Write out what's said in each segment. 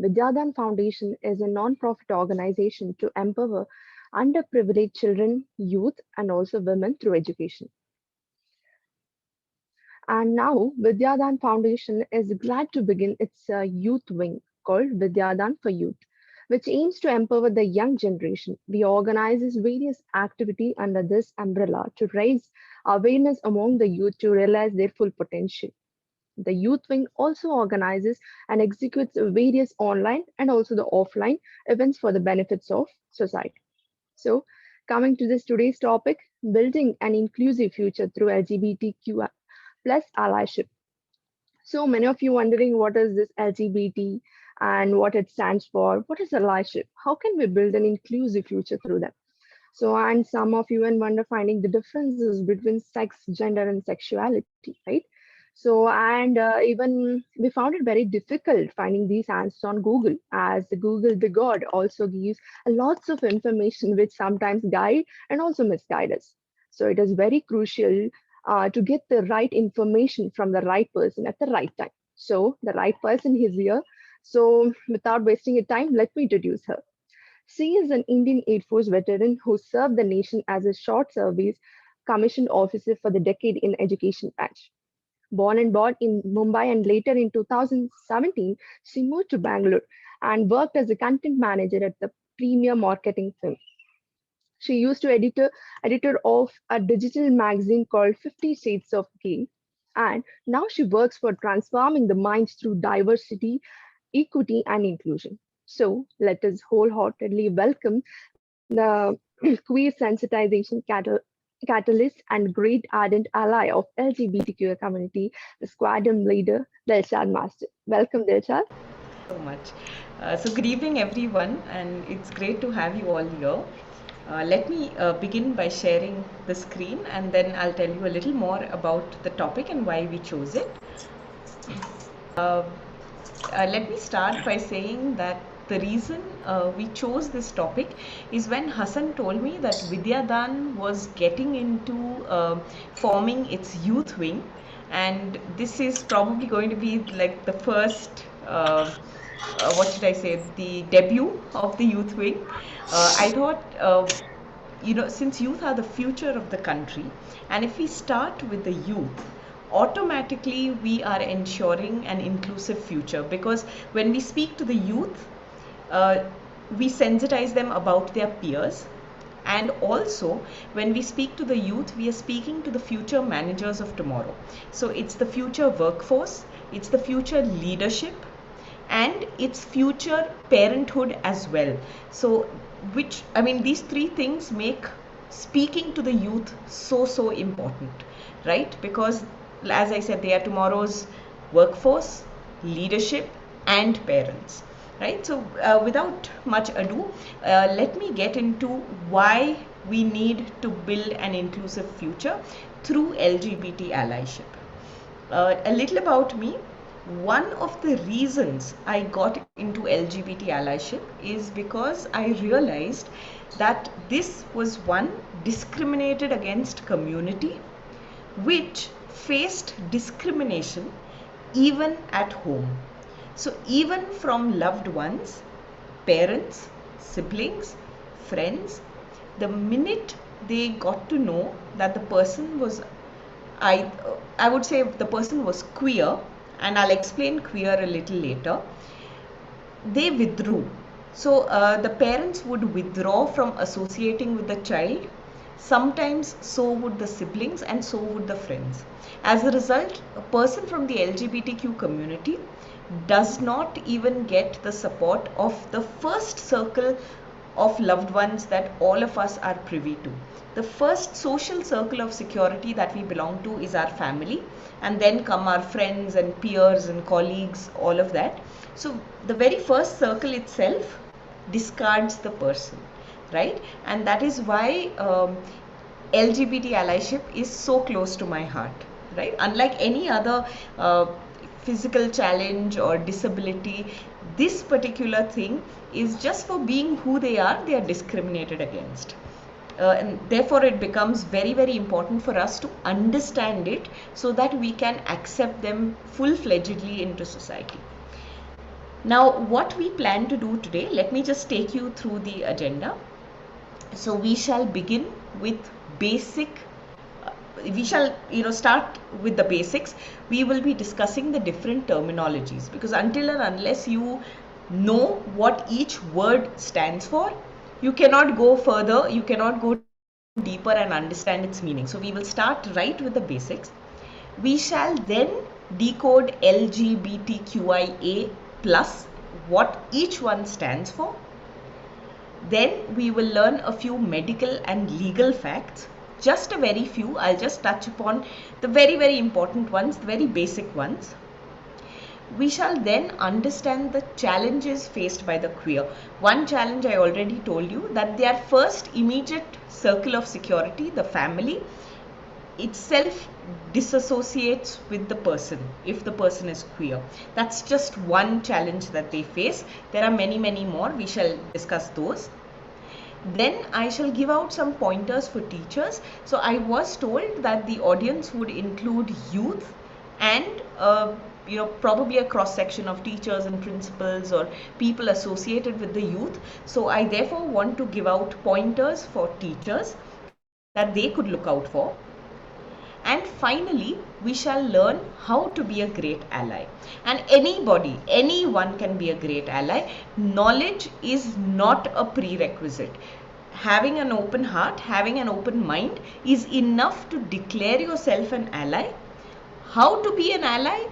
VidyaDaan Foundation is a non-profit organization to empower underprivileged children, youth, and also women through education. And now, VidyaDaan Foundation is glad to begin its youth wing called VidyaDaan for Youth, which aims to empower the young generation. We organize various activities under this umbrella to raise awareness among the youth to realize their full potential. The youth wing also organizes and executes various online and also the offline events for the benefits of society. So, coming to this today's topic, building an inclusive future through LGBTQI plus allyship. So many of you wondering what is this LGBT and what it stands for? What is allyship? How can we build an inclusive future through them? So, and some of you even wonder finding the differences between sex, gender, and sexuality, right? So, and even we found it very difficult finding these answers on Google, as the Google the God also gives lots of information which sometimes guide and also misguide us. So, it is very crucial to get the right information from the right person at the right time. So, the right person is here. So, without wasting your time, let me introduce her. She is an Indian Air Force veteran who served the nation as a short service commissioned officer for the Decade in Education batch. Born and brought in Mumbai and later in 2017, she moved to Bangalore and worked as a content manager at the premier marketing firm. She used to editor of a digital magazine called 50 Shades of Grey, and now she works for transforming the minds through diversity, equity, and inclusion. So let us wholeheartedly welcome the queer sensitization catalyst and great ardent ally of LGBTQIA community, the Sqn Ldr Delshad Master. Welcome, Delshad. So much. So good evening everyone, and it's great to have you all here. Let me begin by sharing the screen, and then I'll tell you a little more about the topic and why we chose it. Let me start by saying that the reason we chose this topic is when Hassan told me that VidyaDaan was getting into forming its youth wing, and this is probably going to be like the first what should I say, the debut of the youth wing. I thought, since youth are the future of the country, and if we start with the youth, automatically we are ensuring an inclusive future, because when we speak to the youth, we sensitize them about their peers. And also, when we speak to the youth, we are speaking to the future managers of tomorrow. So it's the future workforce, it's the future leadership, and its future parenthood as well. So these three things make speaking to the youth so important, right? Because as I said, they are tomorrow's workforce, leadership, and parents, right? So without much ado, let me get into why we need to build an inclusive future through LGBT allyship. A little about me. One of the reasons I got into LGBT allyship is because I realized that this was one discriminated against community which faced discrimination even at home. So even from loved ones, parents, siblings, friends, the minute they got to know that the person was, I would say the person was queer, and I'll explain queer a little later, they withdrew. So the parents would withdraw from associating with the child. Sometimes so would the siblings, and so would the friends. As a result, a person from the LGBTQ community does not even get the support of the first circle of loved ones that all of us are privy to. The first social circle of security that we belong to is our family, and then come our friends and peers and colleagues, all of that. So the very first circle itself discards the person, right? And that is why LGBT allyship is so close to my heart, right? Unlike any other physical challenge or disability, this particular thing is just for being who they are discriminated against. And therefore it becomes very important for us to understand it so that we can accept them full-fledgedly into society. Now, what we plan to do today, let me just take you through the agenda. So we shall begin with basic, we shall start with the basics. We will be discussing the different terminologies, because until and unless you know what each word stands for, you cannot go further, you cannot go deeper and understand its meaning. So we will start right with the basics. We shall then decode LGBTQIA plus, what each one stands for. Then we will learn a few medical and legal facts, just a very few. I'll just touch upon the very important ones, the very basic ones. We shall then understand the challenges faced by the queer. One challenge I already told you, that their first immediate circle of security, the family, itself disassociates with the person if the person is queer. That's just one challenge that they face. There are many more. We shall discuss those. Then I shall give out some pointers for teachers. So I was told that the audience would include youth and probably a cross section of teachers and principals or people associated with the youth. So I therefore want to give out pointers for teachers that they could look out for. And finally, we shall learn how to be a great ally. And anyone can be a great ally. Knowledge is not a prerequisite. Having an open heart, having an open mind is enough to declare yourself an ally. How to be an ally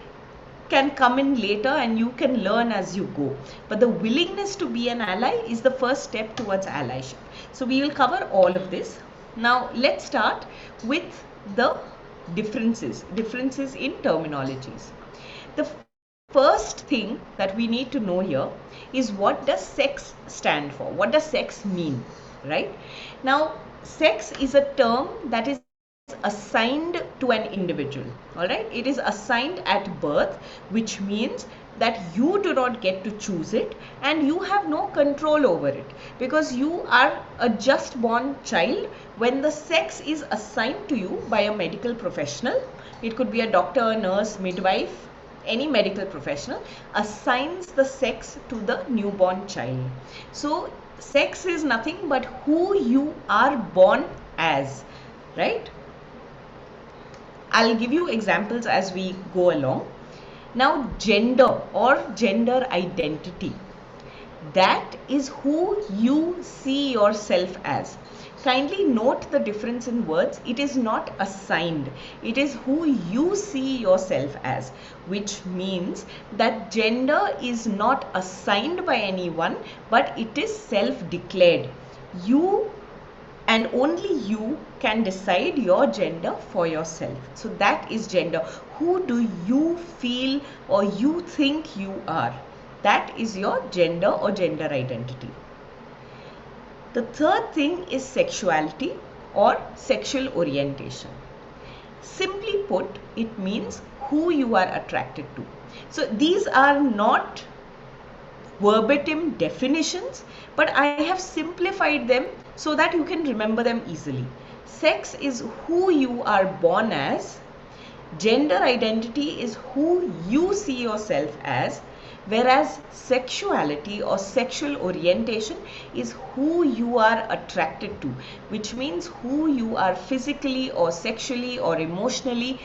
can come in later and you can learn as you go. But the willingness to be an ally is the first step towards allyship. So we will cover all of this. Now let's start with the differences in terminologies. The first thing that we need to know here is, what does sex stand for? What does sex mean, right? Now, sex is a term that is assigned to an individual, all right? It is assigned at birth, which means that you do not get to choose it and you have no control over it, because you are a just born child when the sex is assigned to you by a medical professional. It could be a doctor, a nurse, midwife, any medical professional assigns the sex to the newborn child. So sex is nothing but who you are born as, right? I'll give you examples as we go along. Now, gender or gender identity, that is who you see yourself as. Kindly note the difference in words. It is not assigned. It is who you see yourself as, which means that gender is not assigned by anyone, but it is self-declared. You and only you can decide your gender for yourself. So that is gender. Who do you feel or you think you are? That is your gender or gender identity. The third thing is sexuality or sexual orientation. Simply put, it means who you are attracted to. So these are not verbatim definitions, but I have simplified them so that you can remember them easily. Sex is who you are born as. Gender identity is who you see yourself as, whereas sexuality or sexual orientation is who you are attracted to, which means who you are physically or sexually or emotionally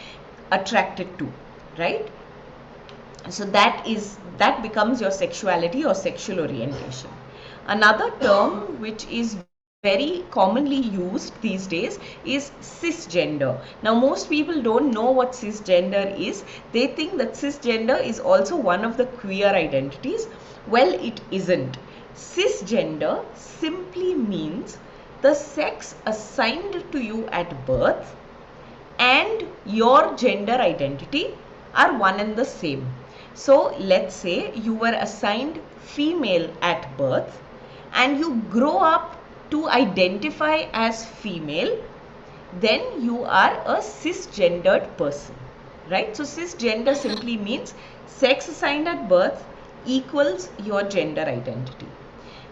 attracted to, right? So that becomes your sexuality or sexual orientation. Another term which is very commonly used these days is cisgender. Now most people don't know what cisgender is. They think that cisgender is also one of the queer identities. Well, it isn't. Cisgender simply means the sex assigned to you at birth and your gender identity are one and the same. So let's say you were assigned female at birth and you grow up to identify as female, then you are a cisgendered person, right? So cisgender simply means sex assigned at birth equals your gender identity.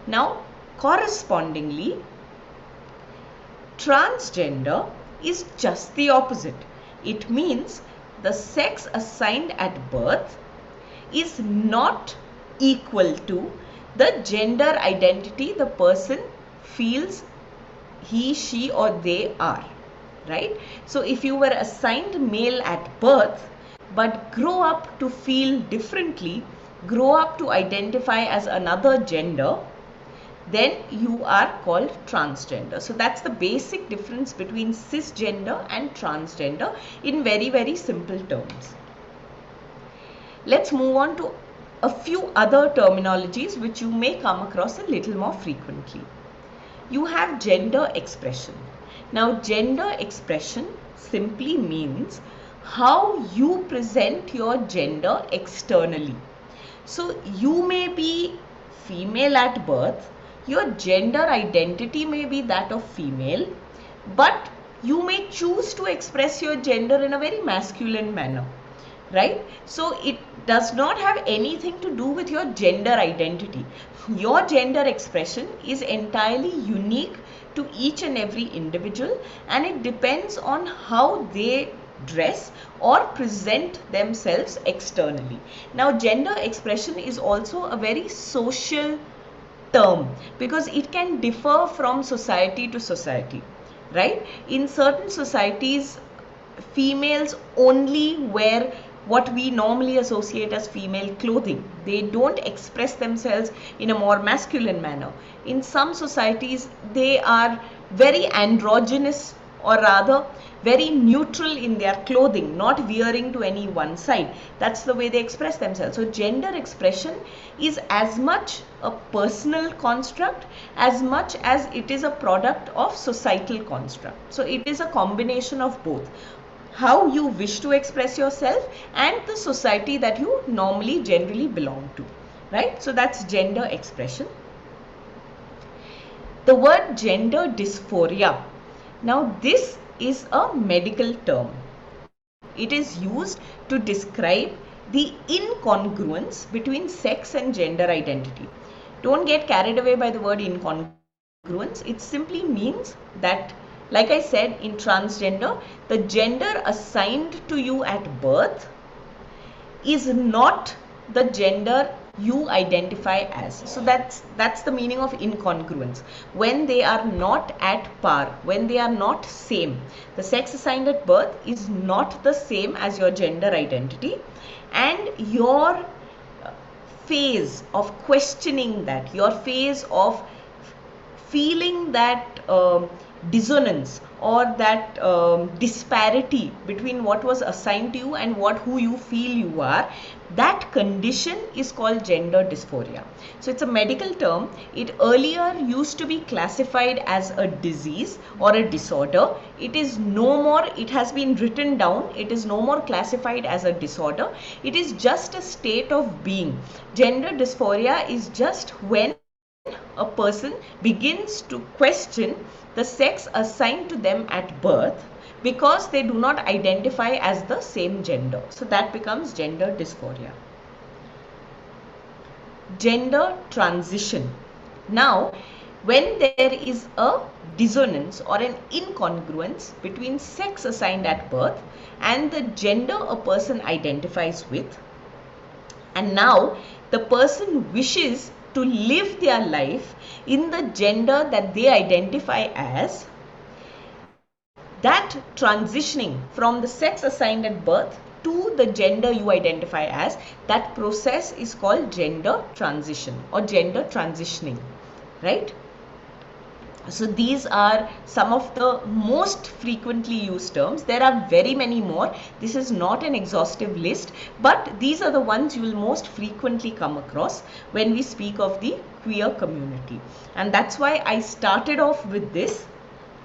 Now, correspondingly, transgender is just the opposite. It means the sex assigned at birth is not equal to the gender identity the person feels he, she or they are, right? So if you were assigned male at birth but grow up to feel differently, grow up to identify as another gender, then you are called transgender. So that's the basic difference between cisgender and transgender in very, very simple terms. Let's move on to a few other terminologies which you may come across a little more frequently. You have gender expression. Now, gender expression simply means how you present your gender externally. So, you may be female at birth, your gender identity may be that of female, but you may choose to express your gender in a very masculine manner, right? So it does not have anything to do with your gender identity. Your gender expression is entirely unique to each and every individual, and it depends on how they dress or present themselves externally. Now, gender expression is also a very social term because it can differ from society to society, right? In certain societies, females only wear what we normally associate as female clothing. They don't express themselves in a more masculine manner. In some societies, they are very androgynous, or rather very neutral in their clothing, not veering to any one side. That's the way they express themselves. So gender expression is as much a personal construct as much as it is a product of societal construct. So it is a combination of both, how you wish to express yourself and the society that you normally generally belong to, right? So that's gender expression. The word gender dysphoria. Now this is a medical term. It is used to describe the incongruence between sex and gender identity. Don't get carried away by the word incongruence. It simply means that, like I said, in transgender, the gender assigned to you at birth is not the gender you identify as. So that's the meaning of incongruence. When they are not at par, when they are not same, the sex assigned at birth is not the same as your gender identity, and your phase of questioning that, your phase of feeling that dissonance or that disparity between what was assigned to you and who you feel you are, that condition is called gender dysphoria. So it's a medical term. It earlier used to be classified as a disease or a disorder. It is no more, it has been written down, it is no more classified as a disorder. It is just a state of being. Gender dysphoria is just when a person begins to question the sex assigned to them at birth because they do not identify as the same gender. So that becomes gender dysphoria. Gender transition. Now, when there is a dissonance or an incongruence between sex assigned at birth and the gender a person identifies with, and now the person wishes to live their life in the gender that they identify as, that transitioning from the sex assigned at birth to the gender you identify as, that process is called gender transition or gender transitioning, right? So these are some of the most frequently used terms. There are very many more. This is not an exhaustive list, but these are the ones you will most frequently come across when we speak of the queer community. And that's why I started off with this.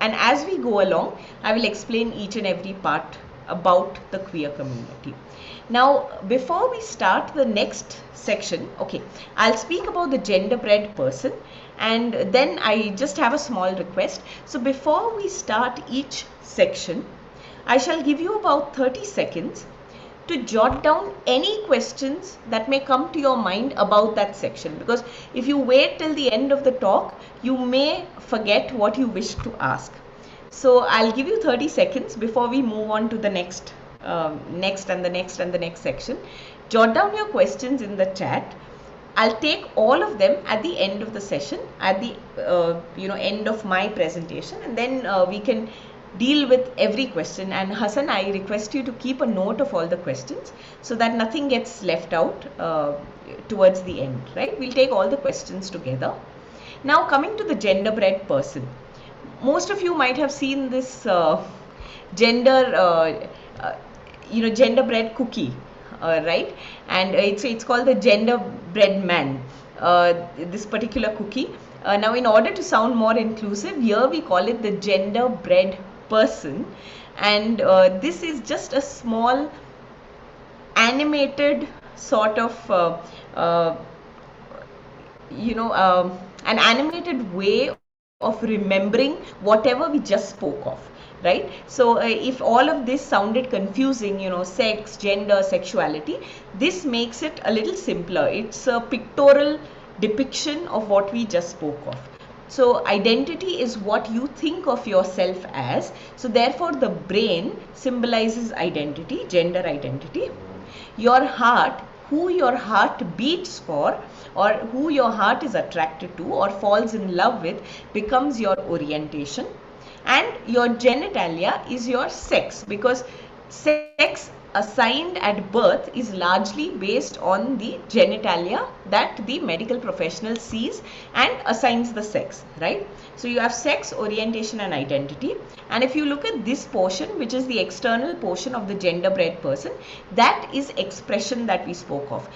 And as we go along, I will explain each and every part about the queer community. Now, before we start the next section, okay, I'll speak about the genderbread person, and then I just have a small request. So before we start each section, I shall give you about 30 seconds to jot down any questions that may come to your mind about that section, because if you wait till the end of the talk, you may forget what you wish to ask. So I'll give you 30 seconds before we move on to the next section. Jot down your questions in the chat. I'll take all of them at the end of the session, at the end of my presentation, and then we can deal with every question. And Hassan, I request you to keep a note of all the questions so that nothing gets left out towards the end, right? We'll take all the questions together. Now, coming to the genderbread person, most of you might have seen this genderbread cookie, right? And it's called the genderbread man, this particular cookie. Now, in order to sound more inclusive, here we call it the genderbread person, and this is just a small animated sort of an animated way of remembering whatever we just spoke of, right? So if all of this sounded confusing, sex, gender, sexuality, this makes it a little simpler. It's a pictorial depiction of what we just spoke of. So identity is what you think of yourself as. So therefore the brain symbolizes identity, gender identity. Your heart, who your heart beats for, or who your heart is attracted to or falls in love with, becomes your orientation. And your genitalia is your sex, because sex assigned at birth is largely based on the genitalia that the medical professional sees and assigns the sex, right? So you have sex, orientation and identity. And if you look at this portion, which is the external portion of the genderbread person, that is expression that we spoke of.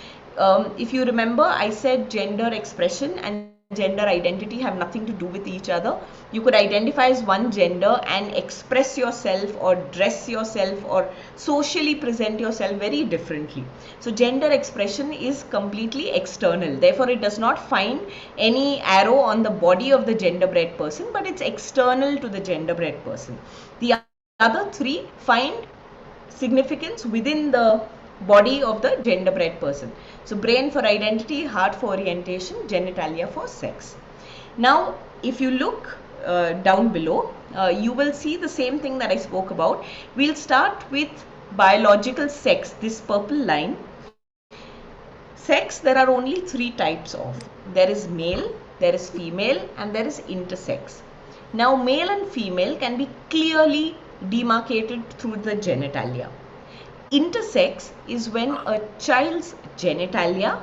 If you remember, I said gender expression and gender identity have nothing to do with each other. You could identify as one gender and express yourself or dress yourself or socially present yourself very differently. So gender expression is completely external. Therefore, it does not find any arrow on the body of the genderbread person, but it's external to the genderbread person. The other three find significance within the body of the genderbread person. So brain for identity, heart for orientation, genitalia for sex. Now, if you look down below, you will see the same thing that I spoke about. We'll start with biological sex, this purple line. Sex, there are only three types of. There is male, there is female, and there is intersex. Now, male and female can be clearly demarcated through the genitalia. Intersex is when a child's genitalia,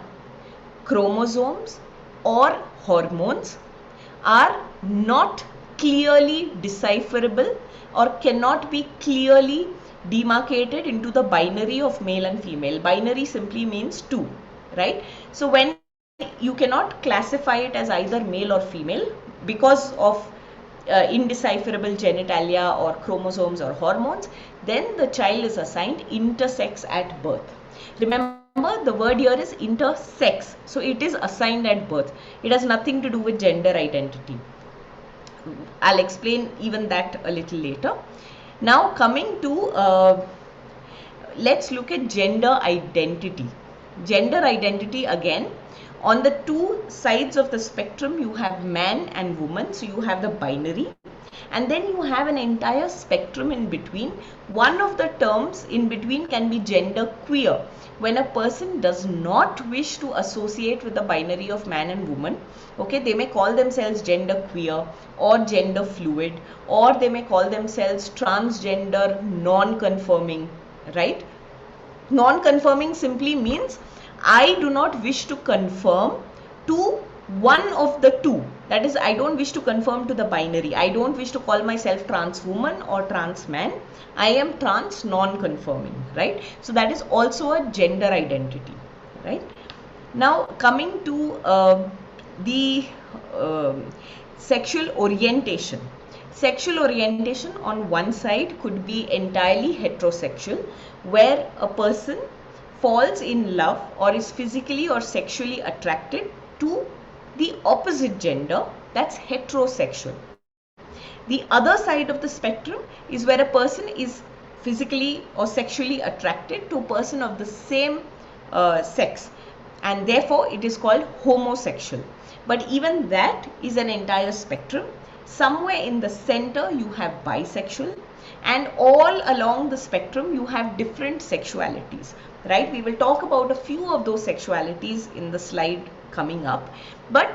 chromosomes or hormones are not clearly decipherable or cannot be clearly demarcated into the binary of male and female. Binary simply means two, right? So when you cannot classify it as either male or female because of indecipherable genitalia or chromosomes or hormones, then the child is assigned intersex at birth. Remember, the word here is intersex, so it is assigned at birth. It has nothing to do with gender identity. I'll explain even that a little later. Now coming to, let's look at gender identity. Gender identity, again, on the two sides of the spectrum, you have man and woman, so you have the binary, and then you have an entire spectrum in between. One of the terms in between can be gender queer, when a person does not wish to associate with the binary of man and woman. Okay, they may call themselves gender queer or gender fluid, or they may call themselves transgender non-conforming, right? Non-conforming simply means I do not wish to conform to one of the two. That is, I don't wish to conform to the binary. I don't wish to call myself trans woman or trans man. I am trans non-conforming, right? So that is also a gender identity, right? Now coming to the sexual orientation. Sexual orientation on one side could be entirely heterosexual, where a person falls in love or is physically or sexually attracted to the opposite gender, that's heterosexual. The other side of the spectrum is where a person is physically or sexually attracted to a person of the same sex, and therefore it is called homosexual. But even that is an entire spectrum. Somewhere in the center you have bisexual, and all along the spectrum you have different sexualities. right? We will talk about a few of those sexualities in the slide coming up, but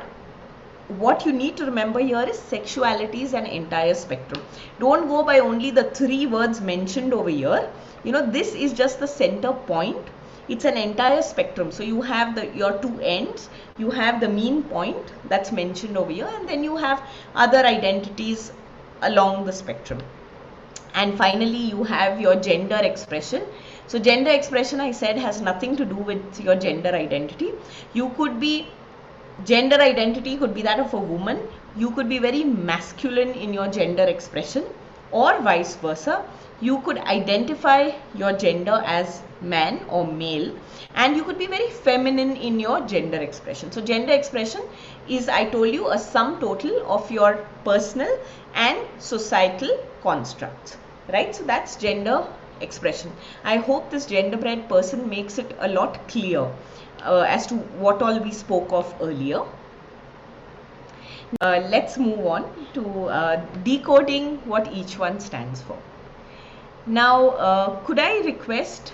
what you need to remember here is sexuality is an entire spectrum. Don't go by only the 3 words mentioned over here. This is just the center point. It's an entire spectrum. So you have your 2 ends, you have the mean point that's mentioned over here, and then you have other identities along the spectrum. And finally, you have your gender expression. So gender expression, I said, has nothing to do with your gender identity. Gender identity could be that of a woman. You could be very masculine in your gender expression, or vice versa. You could identify your gender as man or male, and you could be very feminine in your gender expression. So gender expression is, I told you, a sum total of your personal and societal constructs, right? So that's gender expression. I hope this genderbread person makes it a lot clear as to what all we spoke of earlier. Let's move on to decoding what each one stands for. Now, could I request,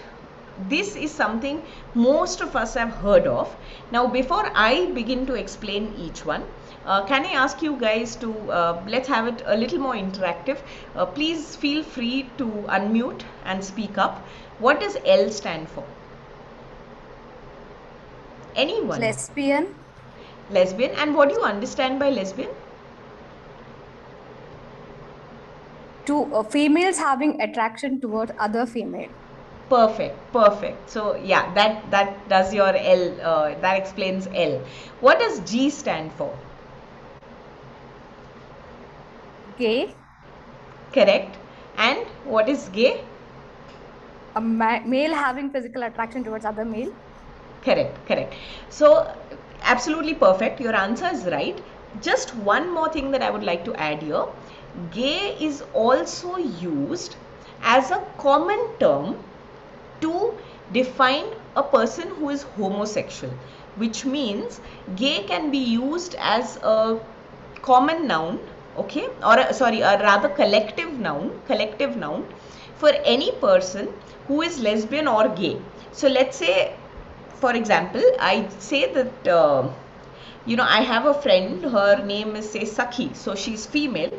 this is something most of us have heard of. Now, before I begin to explain each one, can I ask you guys to, let's have it a little more interactive. Please feel free to unmute and speak up. What does L stand for? Anyone? Lesbian. Lesbian. And what do you understand by lesbian? To females having attraction towards other female. Perfect. So yeah, that does your L, that explains L. What does G stand for? Gay. Correct. And what is gay? A male having physical attraction towards other male. Correct. So absolutely perfect. Your answer is right. Just one more thing that I would like to add here. Gay is also used as a common term to define a person who is homosexual, which means gay can be used as a common noun, okay, or a rather collective noun for any person who is lesbian or gay. So let's say, for example, I say that I have a friend, her name is, say, Sakhi, so she's female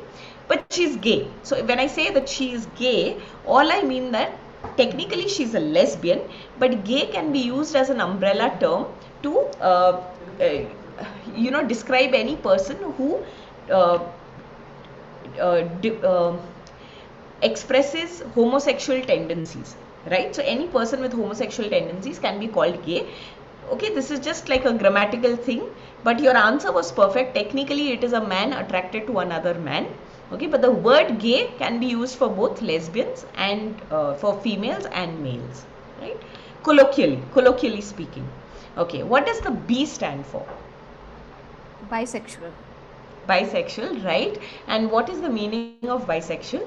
but she's gay. So when I say that she is gay, all I mean that technically she's a lesbian, but gay can be used as an umbrella term to describe any person who expresses homosexual tendencies, right? So any person with homosexual tendencies can be called gay. Okay, this is just like a grammatical thing, but your answer was perfect. Technically it is a man attracted to another man. Okay, but the word gay can be used for both lesbians and for females and males, right? Colloquially speaking. Okay, what does the B stand for? Bisexual. Bisexual, right? And what is the meaning of bisexual?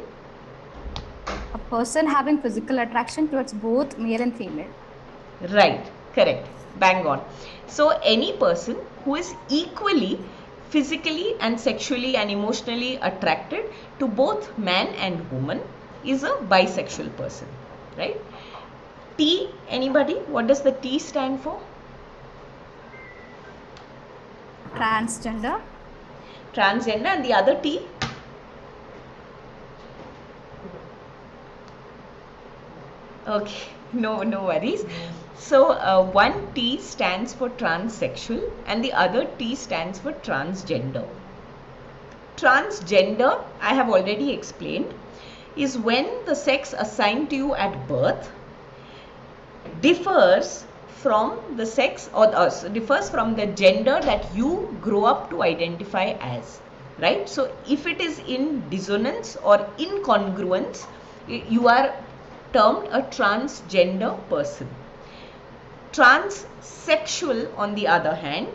A person having physical attraction towards both male and female. Right, correct, bang on. So any person who is equally physically and sexually and emotionally attracted to both man and woman is a bisexual person, right? T, anybody? What does the T stand for? Transgender. Transgender. And the other T? Okay, no worries. So one T stands for transsexual and the other T stands for transgender. Transgender, I have already explained, is when the sex assigned to you at birth differs from the sex or differs from the gender that you grow up to identify as, right? So if it is in dissonance or incongruence, you are termed a transgender person. Transsexual, on the other hand,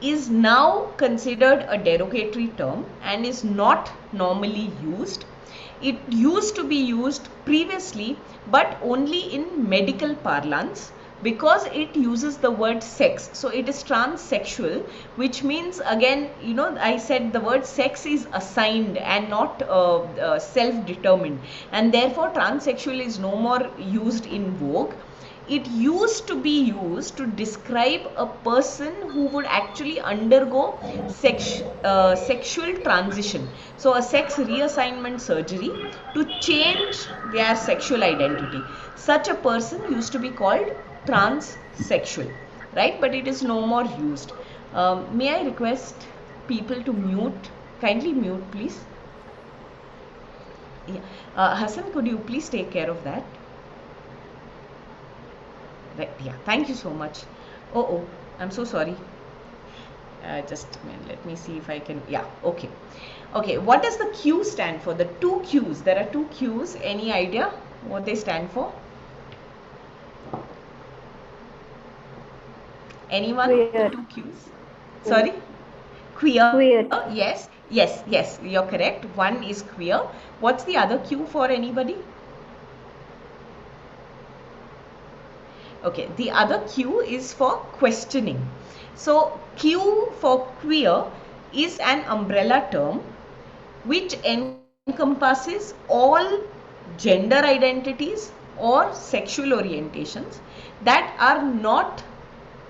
is now considered a derogatory term and is not normally used. It used to be used previously, but only in medical parlance, because it uses the word sex. So it is transsexual, which means, again, I said the word sex is assigned and not self-determined, and therefore transsexual is no more used in vogue. it used to be used to describe a person who would actually undergo sexual transition. So a sex reassignment surgery to change their sexual identity. Such a person used to be called transsexual, right? But it is no more used. May I request people to mute? Kindly mute, please. Yeah. Hassan, could you please take care of that? Right, yeah, thank you so much. Oh, I'm so sorry. Just a minute, let me see if I can, yeah, okay. Okay, what does the Q stand for? The two Qs, there are two Qs. Any idea what they stand for? Anyone? Queer. The two Qs? Sorry? Queer. Queer. Yes, you're correct. One is queer. What's the other Q for anybody? Okay, the other Q is for questioning. So Q for queer is an umbrella term which encompasses all gender identities or sexual orientations that are not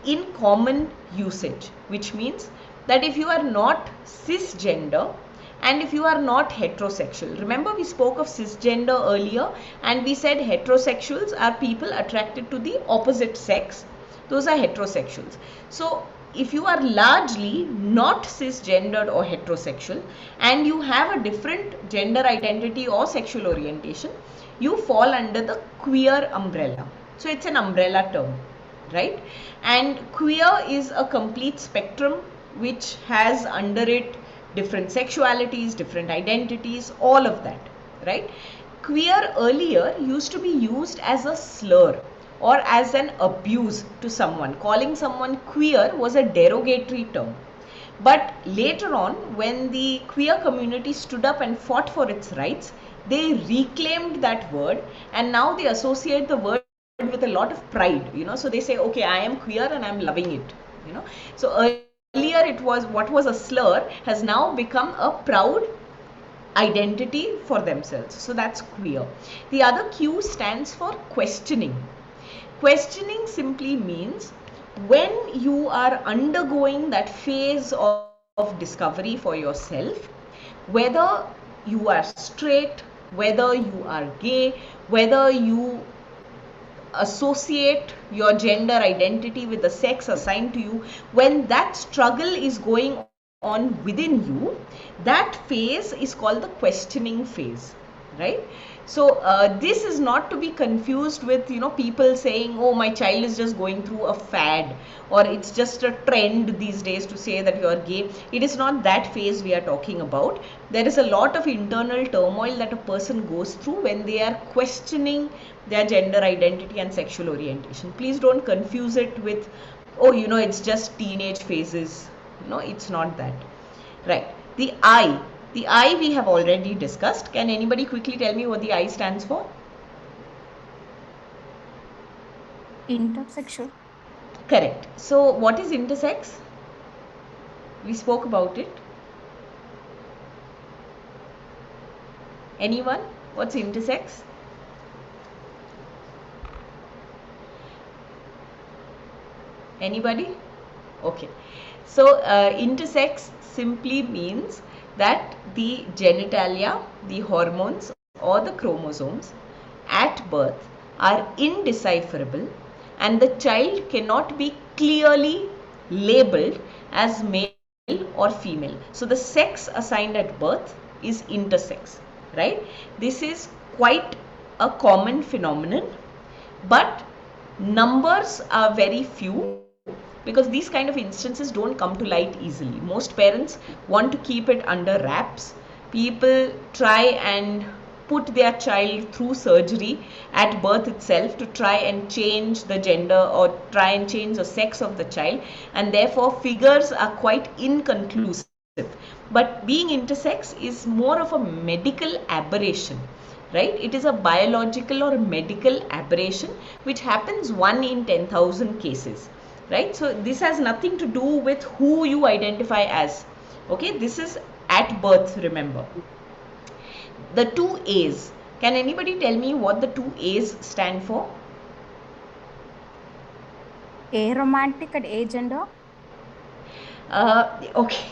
in common usage, which means that if you are not cisgender and if you are not heterosexual, remember we spoke of cisgender earlier and we said heterosexuals are people attracted to the opposite sex, those are heterosexuals. So if you are largely not cisgendered or heterosexual and you have a different gender identity or sexual orientation, you fall under the queer umbrella. So it's an umbrella term, right? And queer is a complete spectrum which has under it different sexualities, different identities, all of that, right? Queer earlier used to be used as a slur or as an abuse to someone. Calling someone queer was a derogatory term. But later on, when the queer community stood up and fought for its rights, they reclaimed that word and now they associate the word with a lot of pride, so they say, okay, I am queer and I'm loving it, so earlier it was what was a slur has now become a proud identity for themselves. So that's queer. The other Q stands for questioning. Questioning simply means when you are undergoing that phase of discovery for yourself, whether you are straight, whether you are gay, whether you associate your gender identity with the sex assigned to you, when that struggle is going on within you, that phase is called the questioning phase, right? So this is not to be confused with people saying, oh, my child is just going through a fad, or it's just a trend these days to say that you are gay. It is not that phase we are talking about. There is a lot of internal turmoil that a person goes through when they are questioning their gender identity and sexual orientation. Please don't confuse it with, oh, it's just teenage phases. It's not that, right? The I we have already discussed. Can anybody quickly tell me what the I stands for? Intersexual. Correct. So what is intersex? We spoke about it. Anyone? What's intersex? Anybody? Okay. So intersex simply means that the genitalia, the hormones or the chromosomes at birth are indecipherable and the child cannot be clearly labeled as male or female. So the sex assigned at birth is intersex, right? This is quite a common phenomenon, but numbers are very few because these kind of instances don't come to light easily. Most parents want to keep it under wraps. People try and put their child through surgery at birth itself to try and change the gender or try and change the sex of the child, and therefore figures are quite inconclusive. But being intersex is more of a medical aberration, right? It is a biological or medical aberration which happens 1 in 10,000 cases, right? So this has nothing to do with who you identify as. Okay, this is at birth, remember. The two A's. Can anybody tell me what the two A's stand for? Aromantic and agender? Okay,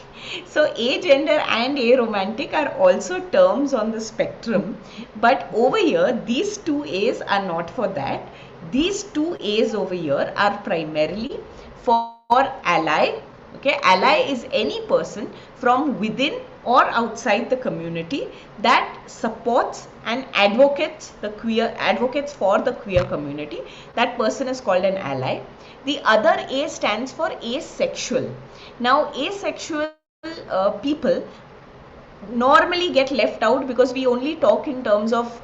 so agender and aromantic are also terms on the spectrum, but over here these two A's are not for that. These two A's over here are primarily for ally. Okay, ally is any person from within or outside the community that supports and advocates for the queer community. That person is called an ally. The other A stands for asexual. Now, asexual people normally get left out because we only talk in terms of,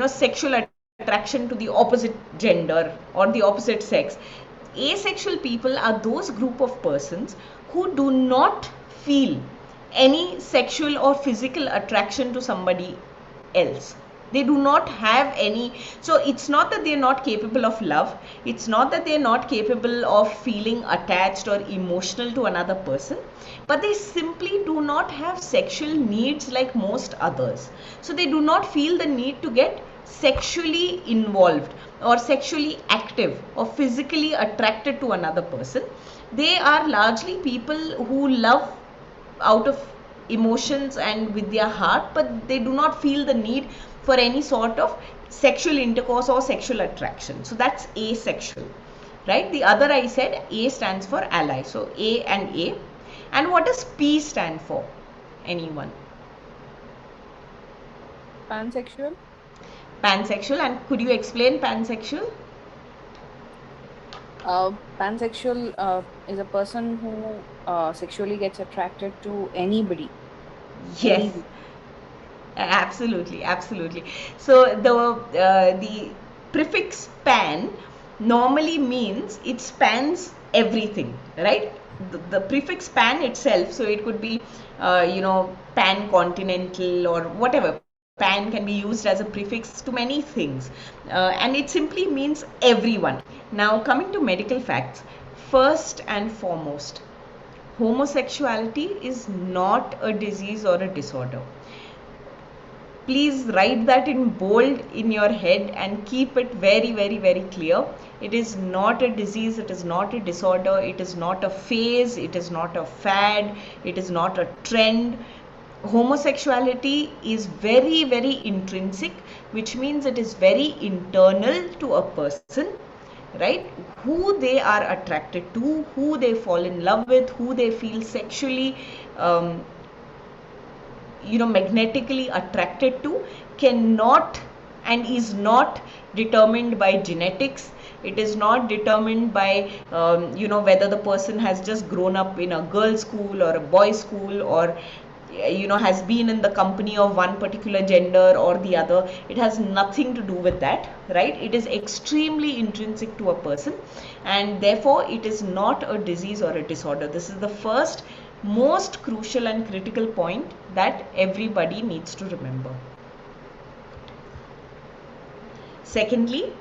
sexual attraction to the opposite gender or the opposite sex. Asexual people are those group of persons who do not feel any sexual or physical attraction to somebody else. They do not have any. So it's not that they're not capable of love, it's not that they're not capable of feeling attached or emotional to another person, but they simply do not have sexual needs like most others. So they do not feel the need to get sexually involved or sexually active or physically attracted to another person. They are largely people who love out of emotions and with their heart, but they do not feel the need for any sort of sexual intercourse or sexual attraction. So that's asexual, right? The other I said A stands for ally. So A and A. And what does P stand for? Anyone? Pansexual. Pansexual. And could you explain pansexual? Pansexual is a person who sexually gets attracted to anybody. Yes. Anybody. Absolutely, absolutely. So the prefix pan normally means it spans everything, right? The prefix pan itself, so it could be pan continental or whatever. Pan can be used as a prefix to many things, and it simply means everyone. Now coming to medical facts, first and foremost, homosexuality is not a disease or a disorder. Please write that in bold in your head and keep it very, very, very clear. It is not a disease, it is not a disorder, it is not a phase, it is not a fad, it is not a trend. Homosexuality is very, very intrinsic, which means it is very internal to a person, right? Who they are attracted to, who they fall in love with, who they feel sexually magnetically attracted to cannot and is not determined by genetics. It is not determined by whether the person has just grown up in a girls' school or a boys' school or has been in the company of one particular gender or the other. It has nothing to do with that, right? It is extremely intrinsic to a person, and therefore it is not a disease or a disorder. This is the first most crucial and critical point that everybody needs to remember. Secondly,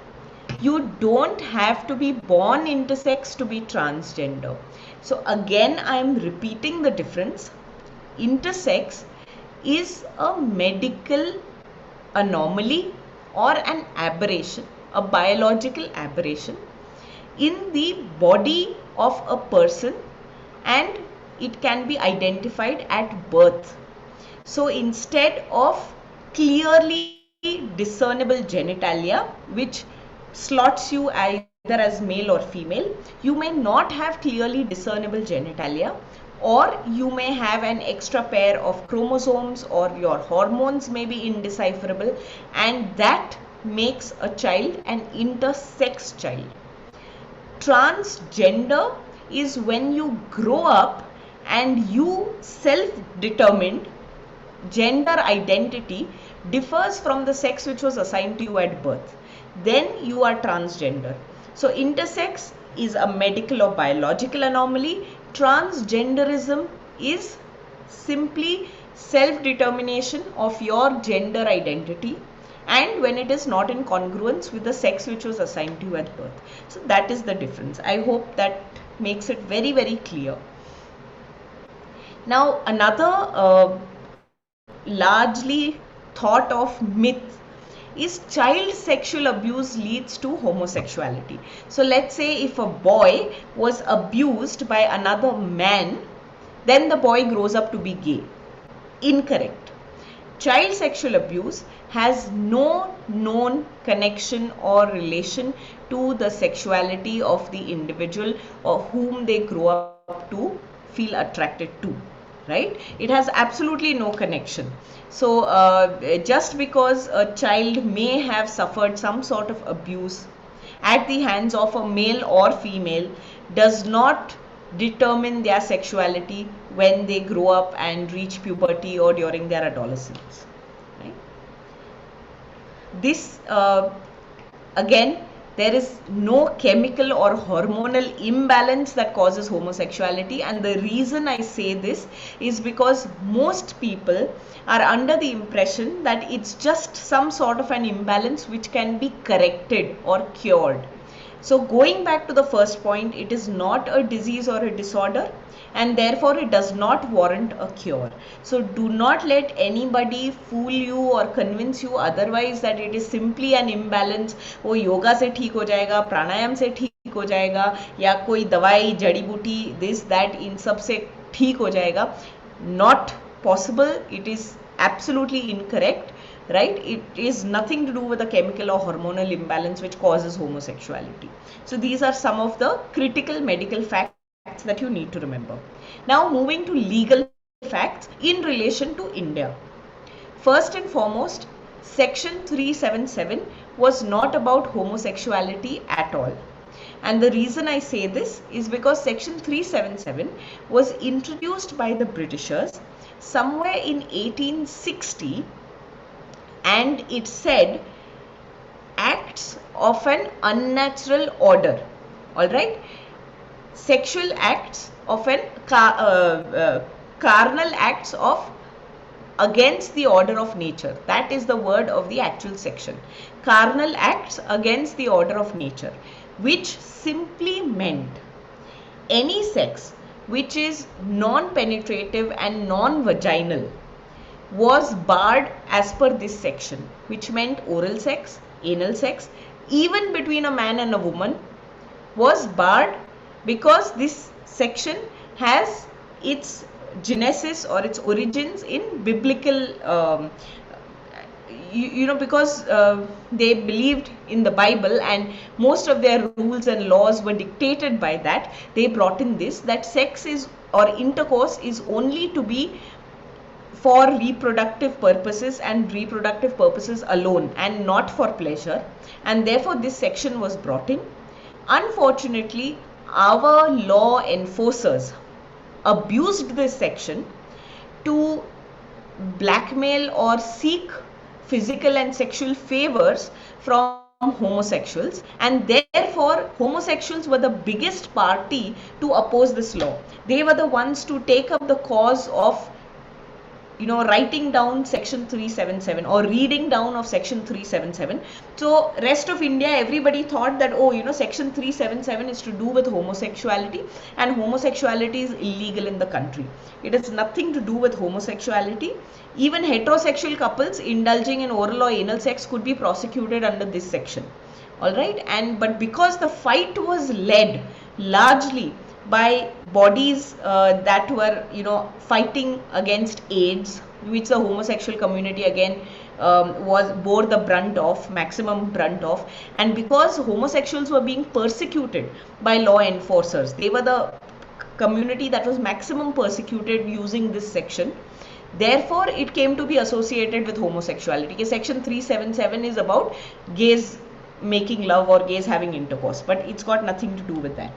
you don't have to be born intersex to be transgender. So again, I am repeating the difference. Intersex is a medical anomaly or an aberration, a biological aberration in the body of a person, and it can be identified at birth. So instead of clearly discernible genitalia, which slots you either as male or female, you may not have clearly discernible genitalia, or you may have an extra pair of chromosomes, or your hormones may be indecipherable, and that makes a child an intersex child. Transgender is when you grow up and you self-determined gender identity differs from the sex which was assigned to you at birth. Then you are transgender. So intersex is a medical or biological anomaly. Transgenderism is simply self-determination of your gender identity, and when it is not in congruence with the sex which was assigned to you at birth. So that is the difference. I hope that makes it very, very clear. Now another largely thought of myth is child sexual abuse leads to homosexuality. So let's say if a boy was abused by another man, then the boy grows up to be gay. Incorrect. Child sexual abuse has no known connection or relation to the sexuality of the individual or whom they grow up to feel attracted to, right? It has absolutely no connection. So just because a child may have suffered some sort of abuse at the hands of a male or female does not determine their sexuality when they grow up and reach puberty or during their adolescence, right? This again, there is no chemical or hormonal imbalance that causes homosexuality, and the reason I say this is because most people are under the impression that it's just some sort of an imbalance which can be corrected or cured. So going back to the first point, it is not a disease or a disorder, and therefore it does not warrant a cure. So do not let anybody fool you or convince you otherwise that it is simply an imbalance. वो योगा से ठीक हो जाएगा, प्राणायाम से ठीक हो जाएगा, या कोई दवाई जड़ी बूटी this that इन सब से ठीक हो जाएगा. Not possible. It is absolutely incorrect. Right? It is nothing to do with a chemical or hormonal imbalance which causes homosexuality. So these are some of the critical medical facts that you need to remember. Now moving to legal facts in relation to India. First and foremost, Section 377 was not about homosexuality at all. And the reason I say this is because Section 377 was introduced by the Britishers somewhere in 1860, and it said acts of an unnatural order. All right, sexual acts of an carnal acts of against the order of nature. That is the word of the actual section. Carnal acts against the order of nature, which simply meant any sex which is non-penetrative and non-vaginal was barred as per this section, which meant oral sex, anal sex, even between a man and a woman was barred, because this section has its genesis or its origins in biblical because they believed in the Bible and most of their rules and laws were dictated by that. They brought in this, that sex is or intercourse is only to be for reproductive purposes and reproductive purposes alone and not for pleasure, and therefore this section was brought in. Unfortunately, our law enforcers abused this section to blackmail or seek physical and sexual favors from homosexuals, and therefore homosexuals were the biggest party to oppose this law. They were the ones to take up the cause of writing down section 377 or reading down of section 377. So rest of India, everybody thought that section 377 is to do with homosexuality and homosexuality is illegal in the country. It has nothing to do with homosexuality. Even heterosexual couples indulging in oral or anal sex could be prosecuted under this section. Alright, but because the fight was led largely by bodies that were fighting against AIDS, which the homosexual community again bore the maximum brunt of, and because homosexuals were being persecuted by law enforcers, they were the community that was maximum persecuted using this section. Therefore it came to be associated with homosexuality. Section 377 is about gays making love or gays having intercourse, but it's got nothing to do with that.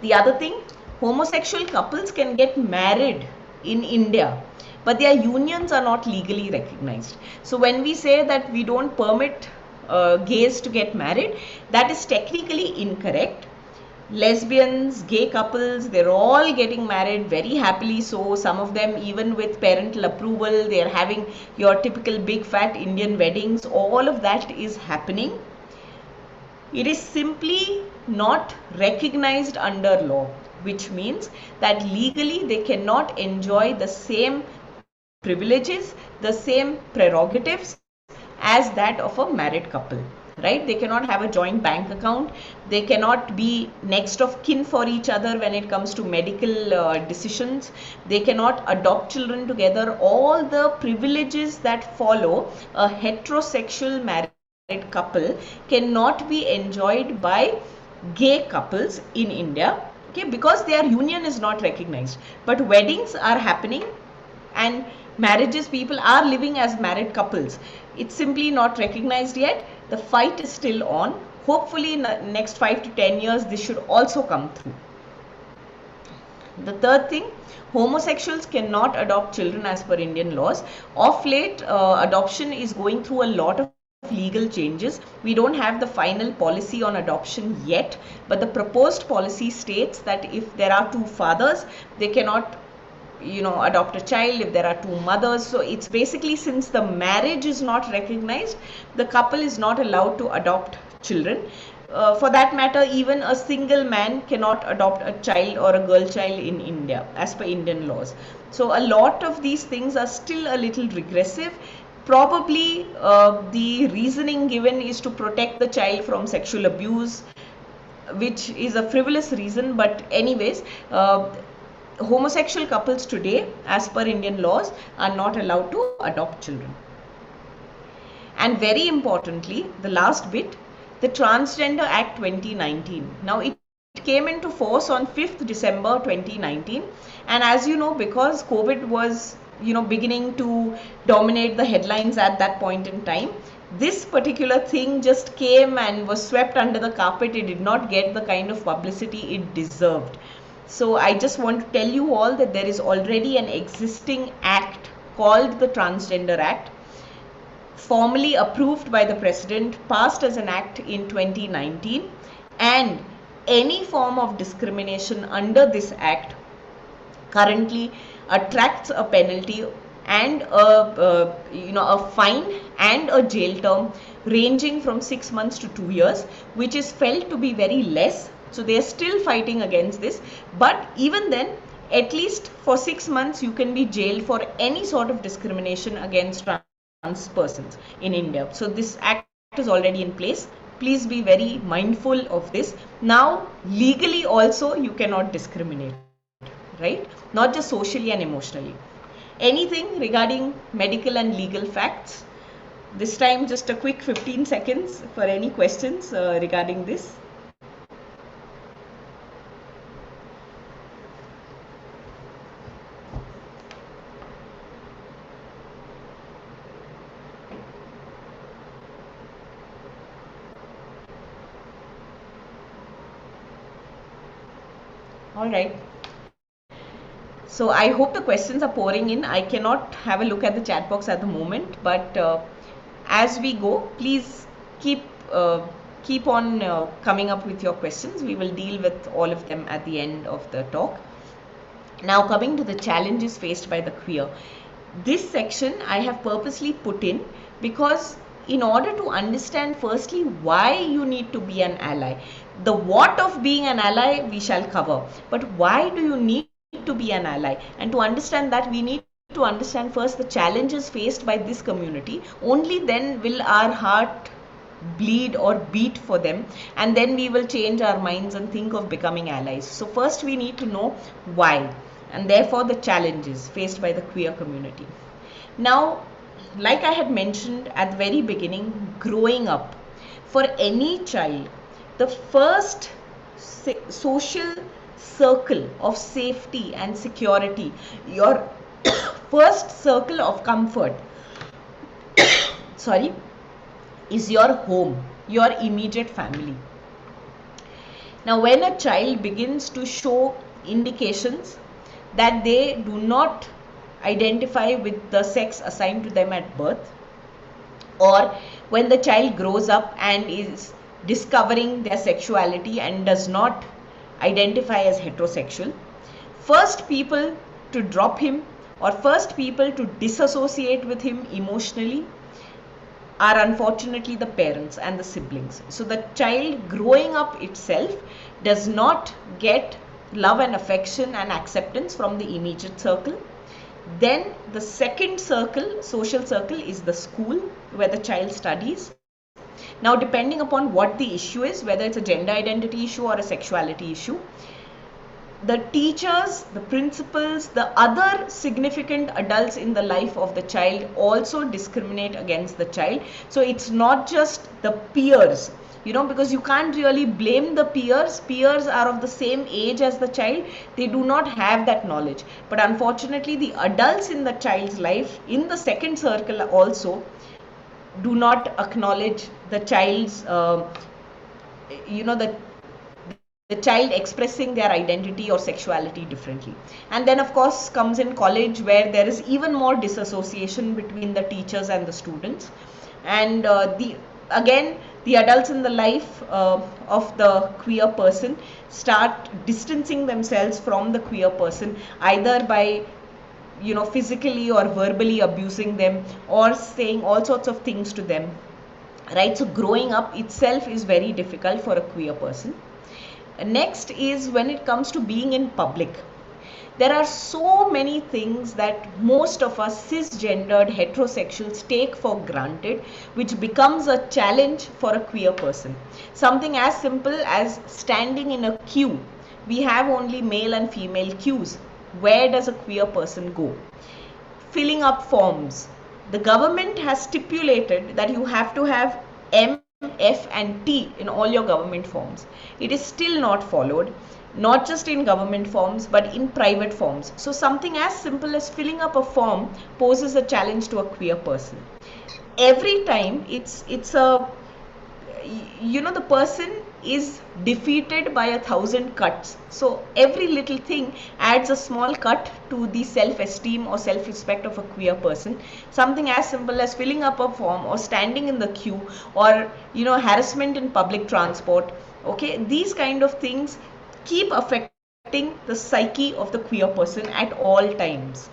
The other thing, homosexual couples can get married in India, but their unions are not legally recognized. So when we say that we don't permit gays to get married, that is technically incorrect. Lesbians, gay couples, they're all getting married very happily. So some of them even with parental approval, they're having your typical big fat Indian weddings. All of that is happening. It is simply not recognized under law, which means that legally they cannot enjoy the same privileges, the same prerogatives as that of a married couple, right? They cannot have a joint bank account. They cannot be next of kin for each other when it comes to medical decisions. They cannot adopt children together. All the privileges that follow a heterosexual married couple cannot be enjoyed by gay couples in India, okay, because their union is not recognized. But weddings are happening and marriages, people are living as married couples. It's simply not recognized yet. The fight is still on. Hopefully in the next 5 to 10 years this should also come through. The third thing, homosexuals cannot adopt children as per Indian laws. Of late, adoption is going through a lot of legal changes. We don't have the final policy on adoption yet, but the proposed policy states that if there are two fathers, they cannot adopt a child. If there are two mothers, so it's basically, since the marriage is not recognized, the couple is not allowed to adopt children. For that matter, even a single man cannot adopt a child or a girl child in India as per Indian laws. So a lot of these things are still a little regressive. Probably the reasoning given is to protect the child from sexual abuse, which is a frivolous reason. But anyways, homosexual couples today, as per Indian laws, are not allowed to adopt children. And very importantly, the last bit, the Transgender Act 2019. Now it came into force on 5th December 2019, and as you know, because COVID was beginning to dominate the headlines at that point in time, this particular thing just came and was swept under the carpet. It did not get the kind of publicity it deserved. So I just want to tell you all that there is already an existing act called the Transgender Act, formally approved by the President, passed as an act in 2019, and any form of discrimination under this act currently attracts a penalty and a fine and a jail term ranging from 6 months to 2 years, which is felt to be very less. So they are still fighting against this, but even then, at least for 6 months you can be jailed for any sort of discrimination against trans persons in India. So this act is already in place. Please be very mindful of this. Now legally also you cannot discriminate, right? Not just socially and emotionally. Anything regarding medical and legal facts? This time just a quick 15 seconds for any questions regarding this. All right. So I hope the questions are pouring in. I cannot have a look at the chat box at the moment, but as we go, please keep on coming up with your questions. We will deal with all of them at the end of the talk. Now coming to the challenges faced by the queer. This section I have purposely put in because in order to understand firstly why you need to be an ally. The what of being an ally we shall cover, but why do you need to be an ally? And to understand that, we need to understand first the challenges faced by this community. Only then will our heart bleed or beat for them, and then we will change our minds and think of becoming allies. So first we need to know why, and therefore the challenges faced by the queer community. Now, like I had mentioned at the very beginning, growing up, for any child, the first social circle of safety and security, your first circle of comfort, sorry, is your home, your immediate family. Now, when a child begins to show indications that they do not identify with the sex assigned to them at birth, or when the child grows up and is discovering their sexuality and does not identify as heterosexual, first people to drop him or first people to disassociate with him emotionally are unfortunately the parents and the siblings. So the child growing up itself does not get love and affection and acceptance from the immediate circle. Then the second circle, social circle, is the school where the child studies. Now, depending upon what the issue is, whether it's a gender identity issue or a sexuality issue, the teachers, the principals, the other significant adults in the life of the child also discriminate against the child. So it's not just the peers, because you can't really blame the peers. Peers are of the same age as the child. They do not have that knowledge. But unfortunately, the adults in the child's life, in the second circle also, do not acknowledge the child's, the child expressing their identity or sexuality differently. And then of course comes in college, where there is even more disassociation between the teachers and the students. And the adults in the life of the queer person start distancing themselves from the queer person, either by physically or verbally abusing them, or saying all sorts of things to them, right? So growing up itself is very difficult for a queer person. Next is when it comes to being in public. There are so many things that most of us cisgendered heterosexuals take for granted, which becomes a challenge for a queer person. Something as simple as standing in a queue. We have only male and female queues. Where does a queer person go? Filling up forms. The government has stipulated that you have to have M, F and T in all your government forms. It is still not followed, not just in government forms but in private forms. So something as simple as filling up a form poses a challenge to a queer person. Every time it's a, the person is defeated by 1,000 cuts. So every little thing adds a small cut to the self-esteem or self-respect of a queer person. Something as simple as filling up a form or standing in the queue, or harassment in public transport. Okay, these kind of things keep affecting the psyche of the queer person at all times.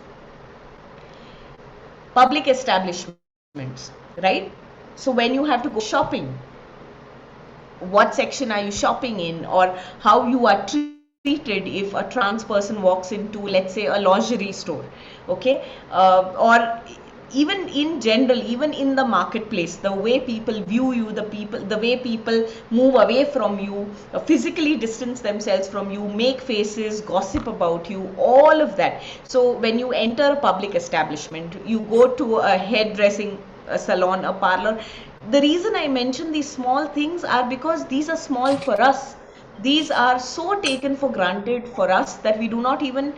Public establishments, right? So when you have to go shopping, what section are you shopping in, or how you are treated if a trans person walks into, let's say, a lingerie store, okay, or even in general, even in the marketplace, the way people view you, the way people move away from you, physically distance themselves from you, make faces, gossip about you, all of that. So when you enter a public establishment, you go to a hairdressing salon, a parlor. The reason I mention these small things are because these are small for us. These are so taken for granted for us that we do not even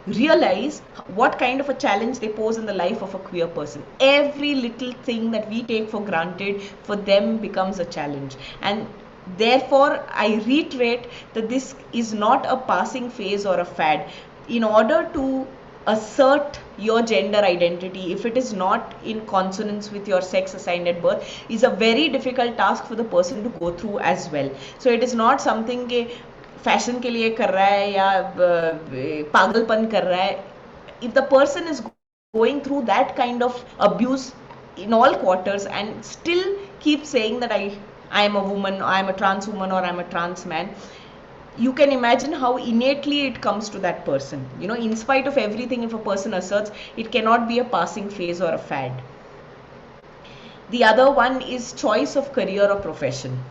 realize what kind of a challenge they pose in the life of a queer person. Every little thing that we take for granted, for them becomes a challenge. And therefore, I reiterate that this is not a passing phase or a fad. In order to assert your gender identity, if it is not in consonance with your sex assigned at birth, is a very difficult task for the person to go through as well. So it is not something ke fashion ke liye kar raha hai ya pagalpan kar raha hai. If the person is going through that kind of abuse in all quarters and still keep saying that I am a woman, I am a trans woman, or I am a trans man, you can imagine how innately it comes to that person. In spite of everything, if a person asserts, it cannot be a passing phase or a fad. The other one is choice of career or profession.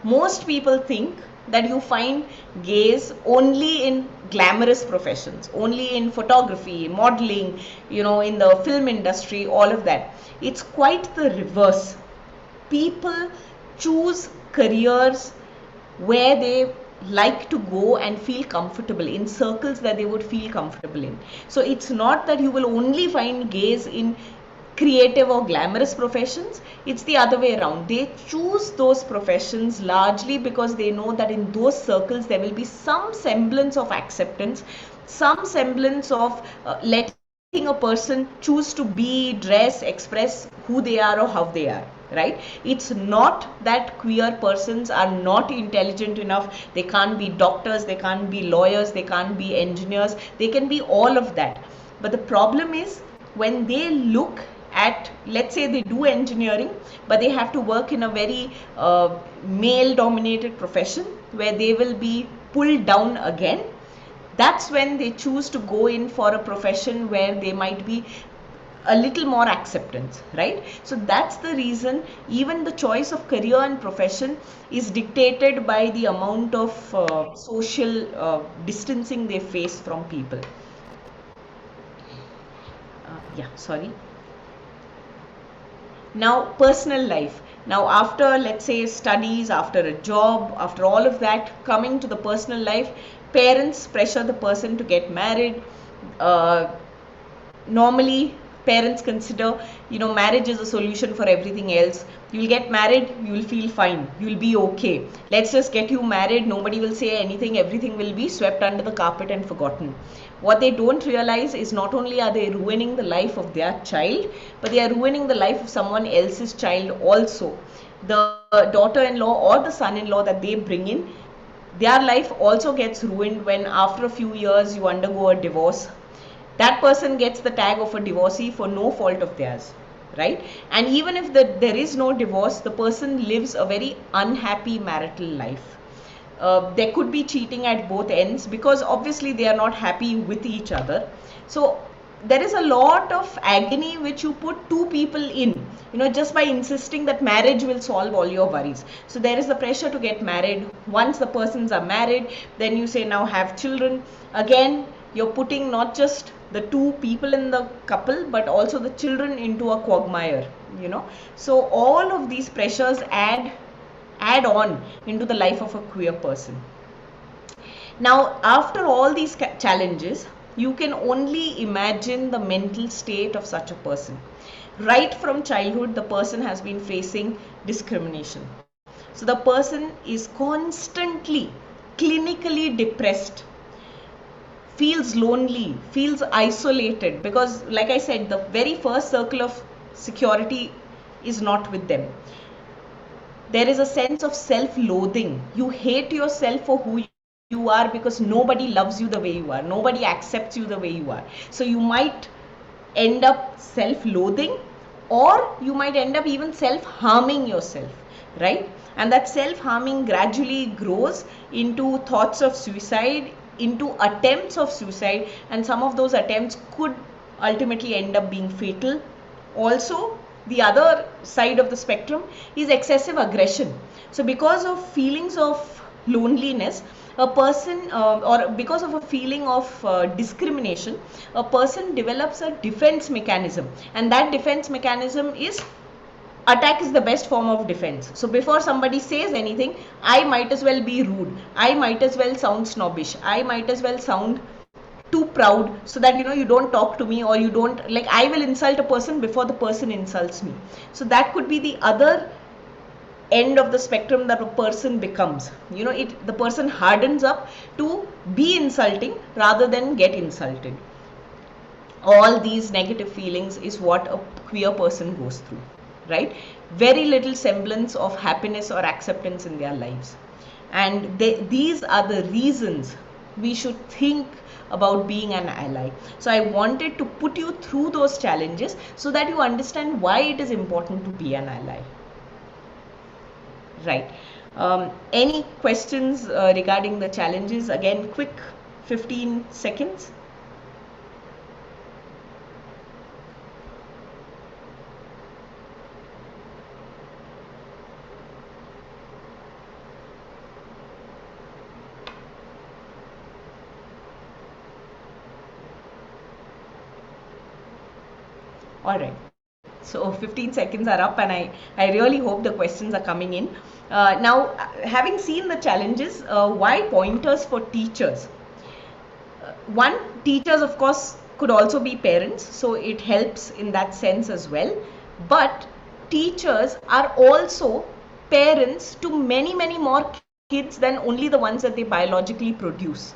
Most people think that you find gays only in glamorous professions, only in photography, modeling, in the film industry, all of that. It's quite the reverse. People choose careers where they like to go and feel comfortable, in circles that they would feel comfortable in. So it's not that you will only find gays in creative or glamorous professions. It's the other way around. They choose those professions largely because they know that in those circles there will be some semblance of acceptance, some semblance of letting a person choose to be, dress, express who they are or how they are. Right? It's not that queer persons are not intelligent enough. They can't be doctors, they can't be lawyers, they can't be engineers. They can be all of that. But the problem is when they look at, let's say they do engineering, but they have to work in a very male dominated profession where they will be pulled down again. that's when they choose to go in for a profession where they might be a little more acceptance, right? So that's the reason even the choice of career and profession is dictated by the amount of social distancing they face from people. Yeah, sorry. Now, personal life. Now, after, let's say, studies, after a job, after all of that, coming to the personal life, parents pressure the person to get married. Normally, parents consider, marriage is a solution for everything else. You'll get married, you will feel fine, you'll be okay. Let's just get you married, nobody will say anything, everything will be swept under the carpet and forgotten. What they don't realize is not only are they ruining the life of their child, but they are ruining the life of someone else's child also. The daughter-in-law or the son-in-law that they bring in, their life also gets ruined when after a few years you undergo a divorce. That person gets the tag of a divorcee for no fault of theirs, right? And even if there is no divorce, the person lives a very unhappy marital life. There could be cheating at both ends because obviously they are not happy with each other. So there is a lot of agony which you put two people in, just by insisting that marriage will solve all your worries. So there is the pressure to get married. Once the persons are married, then you say now have children. Again, you're putting not just the two people in the couple but also the children into a quagmire, So all of these pressures add on into the life of a queer person. Now, after all these challenges, you can only imagine the mental state of such a person. Right from childhood, the person has been facing discrimination. So the person is constantly clinically depressed, feels lonely, feels isolated, because like I said, the very first circle of security is not with them. There is a sense of self-loathing. You hate yourself for who you are because nobody loves you the way you are. Nobody accepts you the way you are. So you might end up self-loathing, or you might end up even self-harming yourself, right? And that self-harming gradually grows into thoughts of suicide, into attempts of suicide, and some of those attempts could ultimately end up being fatal. Also, the other side of the spectrum is excessive aggression. So because of feelings of loneliness, a person or because of a feeling of discrimination, a person develops a defense mechanism, and that defense mechanism is attack is the best form of defense. So before somebody says anything, I might as well be rude, I might as well sound snobbish, I might as well sound too proud, so that you don't talk to me, or you don't, like, I will insult a person before the person insults me. So that could be the other end of the spectrum that a person becomes. The person hardens up to be insulting rather than get insulted. All these negative feelings is what a queer person goes through, right? Very little semblance of happiness or acceptance in their lives. And these are the reasons we should think about being an ally. So I wanted to put you through those challenges so that you understand why it is important to be an ally. Right. Any questions regarding the challenges? Again, quick 15 seconds. All right. So 15 seconds are up, and I really hope the questions are coming in. Now, having seen the challenges, why pointers for teachers? One, teachers of course could also be parents, so it helps in that sense as well. But teachers are also parents to many more kids than only the ones that they biologically produce.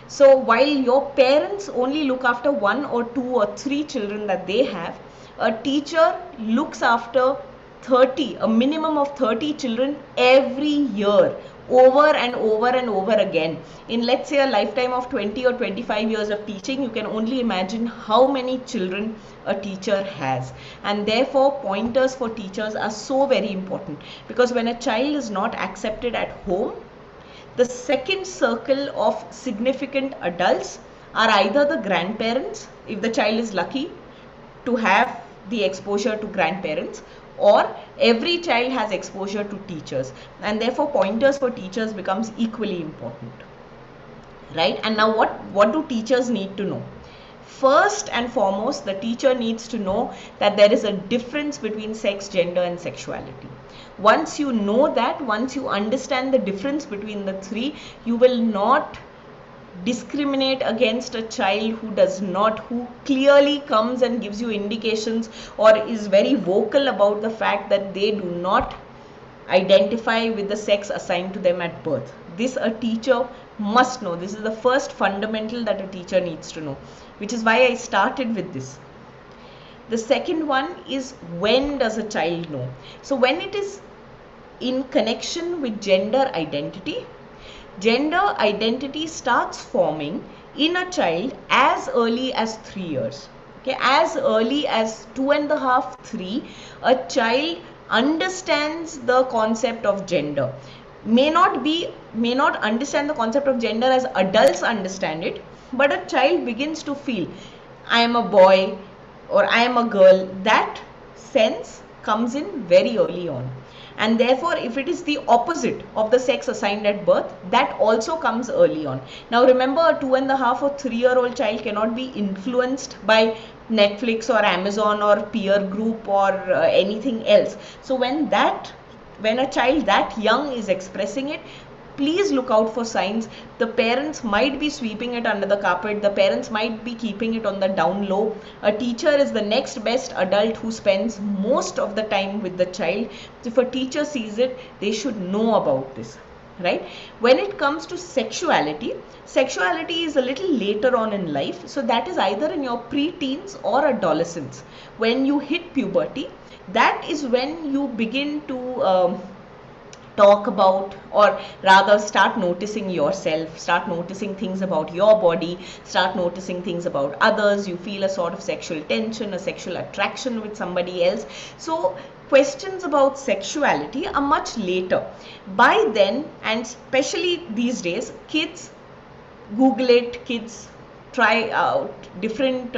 So while your parents only look after 1 or 2 or 3 children that they have, a teacher looks after 30, a minimum of 30 children every year, over and over and over again. In, let's say, a lifetime of 20 or 25 years of teaching, you can only imagine how many children a teacher has. And therefore, pointers for teachers are so very important, because when a child is not accepted at home, The second circle of significant adults are either the grandparents, if the child is lucky to have the exposure to grandparents, or every child has exposure to teachers, and therefore pointers for teachers becomes equally important, right? And now what do teachers need to know? First and foremost, the teacher needs to know that there is a difference between sex, gender and sexuality. Once you know that, once you understand the difference between the three, you will not discriminate against a child who clearly comes and gives you indications or is very vocal about the fact that they do not identify with the sex assigned to them at birth. This a teacher must know. This is the first fundamental that a teacher needs to know, which is why I started with this. The second one is, when does a child know? So when it is in connection with gender identity, gender identity starts forming in a child as early as 3 years. Okay, as early as 2.5, 3, a child understands the concept of gender. May not understand the concept of gender as adults understand it, but a child begins to feel, I am a boy or I am a girl. That sense comes in very early on. And therefore, if it is the opposite of the sex assigned at birth, that also comes early on. Now remember, a 2.5 or 3-year-old child cannot be influenced by Netflix or Amazon or peer group or anything else. So when a child that young is expressing it, please look out for signs. The parents might be sweeping it under the carpet. The parents might be keeping it on the down low. A teacher is the next best adult who spends most of the time with the child. If a teacher sees it, they should know about this, right? When it comes to sexuality is a little later on in life. So that is either in your pre-teens or adolescence. When you hit puberty, that is when you begin to talk about, or rather start noticing yourself, start noticing things about your body, start noticing things about others. You feel a sort of sexual tension, a sexual attraction with somebody else. So questions about sexuality are much later. By then, and especially these days, kids Google it, kids try out different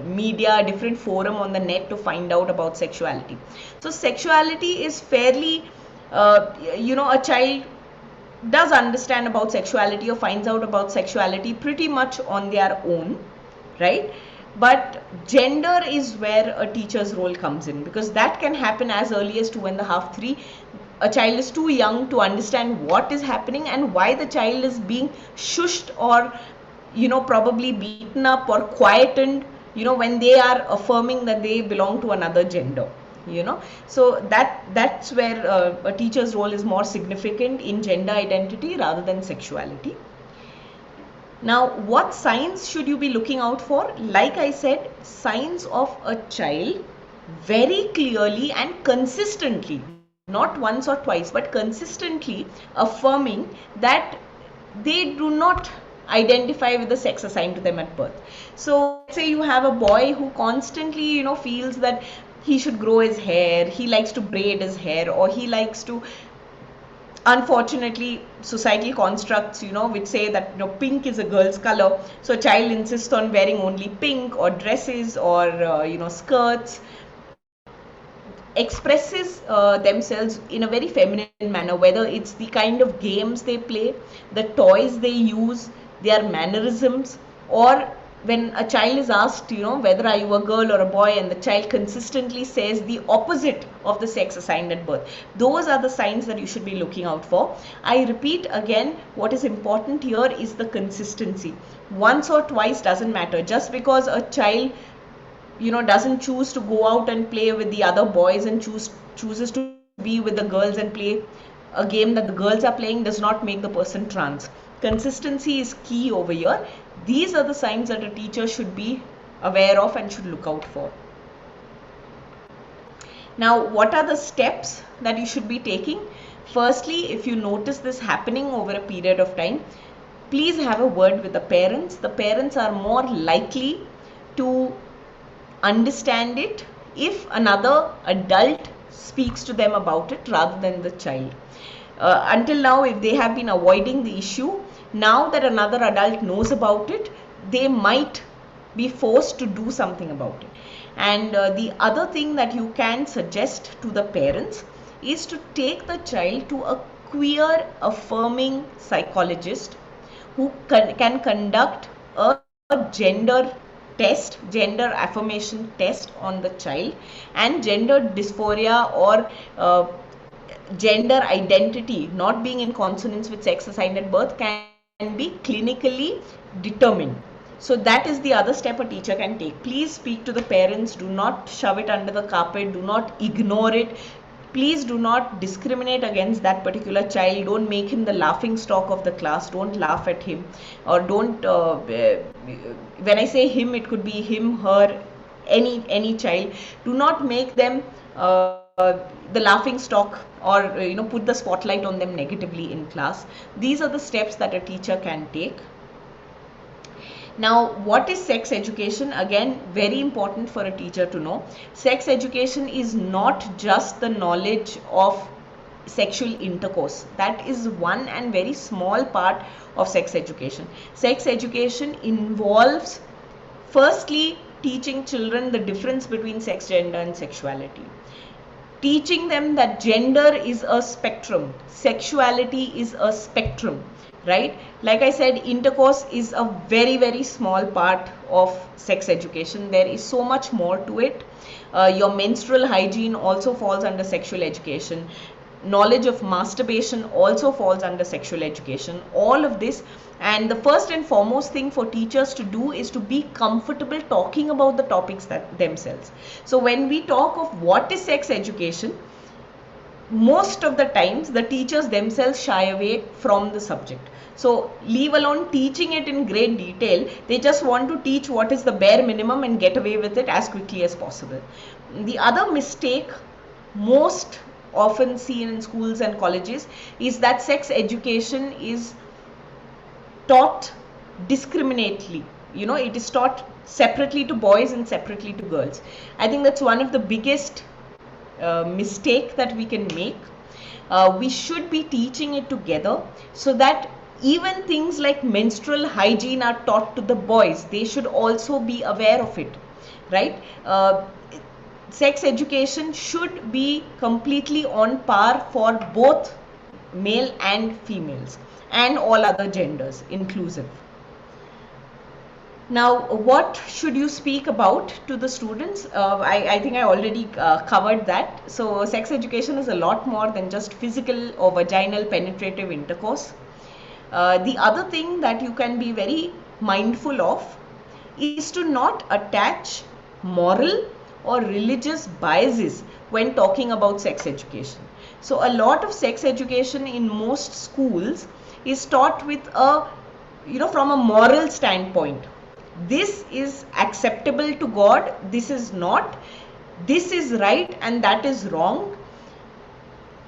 media, different forum on the net to find out about sexuality. So sexuality is fairly a child does understand about sexuality or finds out about sexuality pretty much on their own, right? But gender is where a teacher's role comes in, because that can happen as early as 2.5, 3. A child is too young to understand what is happening and why the child is being shushed or probably beaten up or quietened when they are affirming that they belong to another gender. So that's where a teacher's role is more significant in gender identity rather than sexuality. Now, what signs should you be looking out for? Like I said, signs of a child very clearly and consistently, not once or twice, but consistently affirming that they do not identify with the sex assigned to them at birth. So let's say you have a boy who constantly feels that he should grow his hair, he likes to braid his hair, or he likes to, unfortunately, societal constructs which say that pink is a girl's color, so a child insists on wearing only pink or dresses or skirts, expresses themselves in a very feminine manner, whether it's the kind of games they play, the toys they use, their mannerisms, or when a child is asked, whether are you a girl or a boy, and the child consistently says the opposite of the sex assigned at birth. Those are the signs that you should be looking out for. I repeat again, what is important here is the consistency. Once or twice doesn't matter. Just because a child doesn't choose to go out and play with the other boys and chooses to be with the girls and play a game that the girls are playing does not make the person trans. Consistency is key over here. These are the signs that a teacher should be aware of and should look out for. Now, what are the steps that you should be taking? Firstly, if you notice this happening over a period of time, please have a word with the parents. The parents are more likely to understand it if another adult speaks to them about it rather than the child. Until now, if they have been avoiding the issue, now that another adult knows about it, they might be forced to do something about it. And the other thing that you can suggest to the parents is to take the child to a queer affirming psychologist who can conduct a gender test, gender affirmation test on the child, and gender dysphoria or gender identity not being in consonance with sex assigned at birth can be clinically determined. So that is the other step a teacher can take. Please speak to the parents. Do not shove it under the carpet. Do not ignore it. Please do not discriminate against that particular child. Don't make him the laughing stock of the class. Don't laugh at him, or don't when I say him, it could be him, her, any child. Do not make them the laughing stock, or put the spotlight on them negatively in class. These are the steps that a teacher can take. Now, what is sex education? Again, very important for a teacher to know. Sex education is not just the knowledge of sexual intercourse. That is one and very small part of sex education. Sex education involves, firstly, teaching children the difference between sex, gender, and sexuality. Teaching them that gender is a spectrum, sexuality is a spectrum, right? Like I said, intercourse is a very, very small part of sex education. There is so much more to it. Your menstrual hygiene also falls under sexual education. Knowledge of masturbation also falls under sexual education. All of this, and the first and foremost thing for teachers to do is to be comfortable talking about the topics themselves. So when we talk of what is sex education, most of the times the teachers themselves shy away from the subject. So leave alone teaching it in great detail. They just want to teach what is the bare minimum and get away with it as quickly as possible. The other mistake most often seen in schools and colleges is that sex education is taught discriminately. It is taught separately to boys and separately to girls. I think that's one of the biggest mistake that we can make. We should be teaching it together, so that even things like menstrual hygiene are taught to the boys. They should also be aware of it, right? Sex education should be completely on par for both male and females and all other genders, inclusive. Now, what should you speak about to the students? I think I already covered that. So sex education is a lot more than just physical or vaginal penetrative intercourse. The other thing that you can be very mindful of is to not attach moral or religious biases when talking about sex education. So a lot of sex education in most schools is taught with from a moral standpoint. This is acceptable to God, this is not, this is right and that is wrong.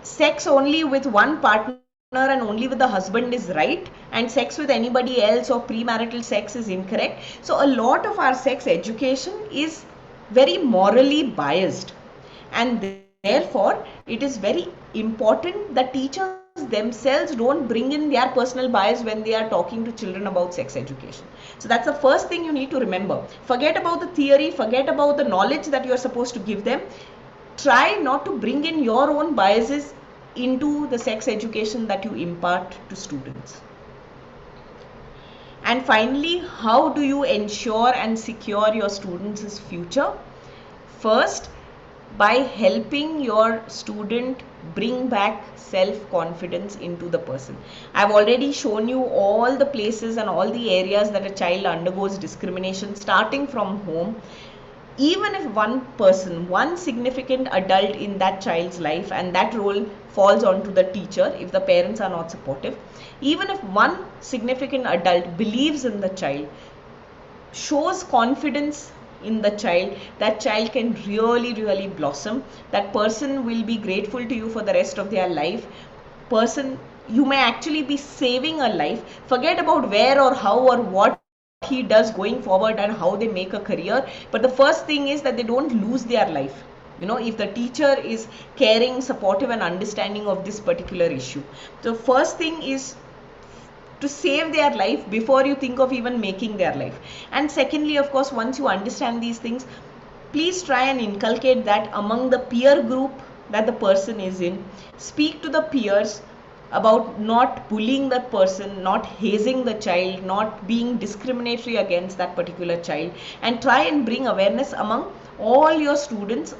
Sex only with one partner and only with the husband is right, and sex with anybody else or premarital sex is incorrect. So a lot of our sex education is very morally biased, and therefore it is very important that teachers themselves don't bring in their personal bias when they are talking to children about sex education. So that's the first thing you need to remember. Forget about the theory, forget about the knowledge that you are supposed to give them. Try not to bring in your own biases into the sex education that you impart to students. And finally, how do you ensure and secure your students' future? First, by helping your student bring back self-confidence into the person. I've already shown you all the places and all the areas that a child undergoes discrimination, starting from home. Even if one person, one significant adult in that child's life, and that role falls onto the teacher if the parents are not supportive, even if one significant adult believes in the child, shows confidence in the child, that child can really blossom. That person will be grateful to you for the rest of their life. You may actually be saving a life. Forget about where or how or what he does going forward and how they make a career, but the first thing is that they don't lose their life. if the teacher is caring, supportive and understanding of this particular issue. So first thing is to save their life before you think of even making their life. And secondly, of course, once you understand these things, please try and inculcate that among the peer group that the person is in. Speak to the peers about not bullying that person, not hazing the child, not being discriminatory against that particular child, and try and bring awareness among all your students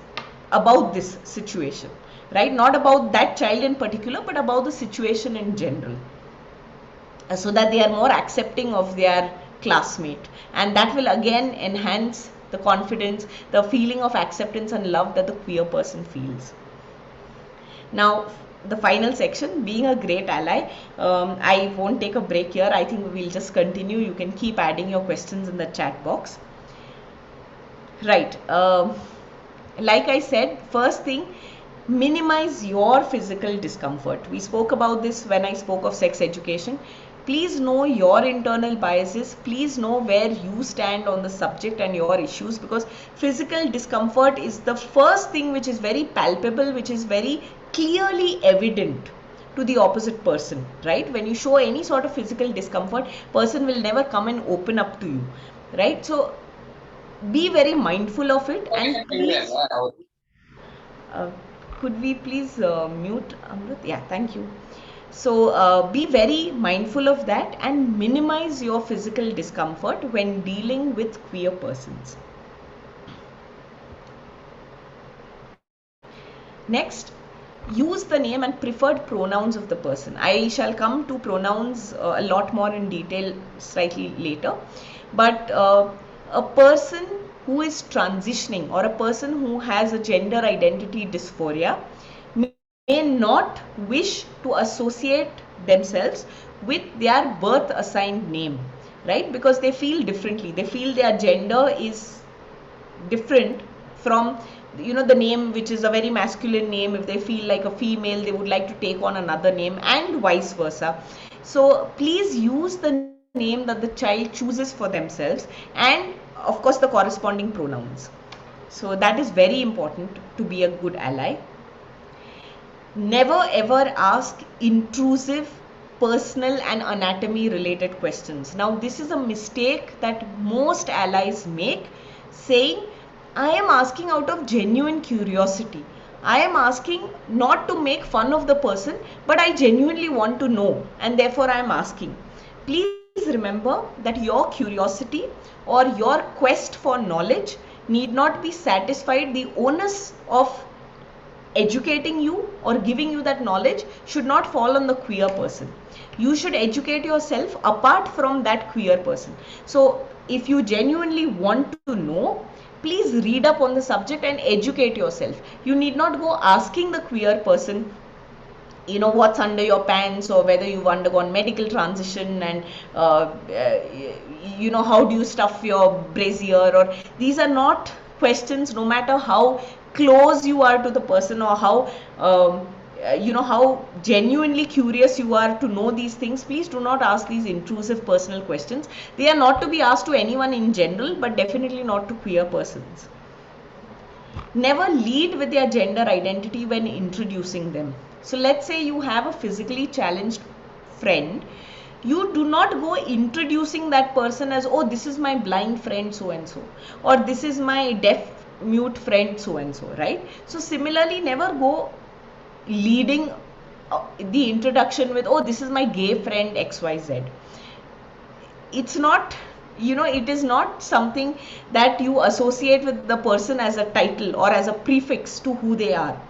about this situation, right? Not about that child in particular, but about the situation in general, so that they are more accepting of their classmate, and that will again enhance the confidence, the feeling of acceptance and love that the queer person feels. Now, the final section, being a great ally. I won't take a break here. I think we'll just continue. You can keep adding your questions in the chat box. Right. Like I said, first thing, minimize your physical discomfort. We spoke about this when I spoke of sex education. Please know your internal biases. Please know where you stand on the subject and your issues, because physical discomfort is the first thing which is very palpable, which is very clearly evident to the opposite person, right? When you show any sort of physical discomfort, person will never come and open up to you, right? So be very mindful of it, and please, could we please mute Amrit? Yeah, thank you. So be very mindful of that and minimize your physical discomfort when dealing with queer persons. Next, use the name and preferred pronouns of the person. I shall come to pronouns a lot more in detail slightly later, but a person who is transitioning or a person who has a gender identity dysphoria may not wish to associate themselves with their birth assigned name, right? Because they feel differently. They feel their gender is different from the name, which is a very masculine name. If they feel like a female, they would like to take on another name, and vice versa. So please use the name that the child chooses for themselves, and of course the corresponding pronouns. So that is very important to be a good ally. Never ever ask intrusive, personal and anatomy related questions. Now this is a mistake that most allies make, saying, I am asking out of genuine curiosity. I am asking not to make fun of the person, but I genuinely want to know, and therefore I am asking. Please remember that your curiosity or your quest for knowledge need not be satisfied. The onus of educating you or giving you that knowledge should not fall on the queer person. You should educate yourself apart from that queer person. So if you genuinely want to know, please read up on the subject and educate yourself. You need not go asking the queer person, what's under your pants, or whether you've undergone medical transition, and how do you stuff your brassiere, or these are not questions. No matter how close you are to the person, or how how genuinely curious you are to know these things, please do not ask these intrusive personal questions. They are not to be asked to anyone in general, but definitely not to queer persons. Never lead with their gender identity when introducing them. So let's say you have a physically challenged friend. You do not go introducing that person as, oh, this is my blind friend so and so, or this is my deaf mute friend so and so, right? So similarly, never go leading the introduction with, oh, this is my gay friend XYZ. It's not, it is not something that you associate with the person as a title or as a prefix to who they are.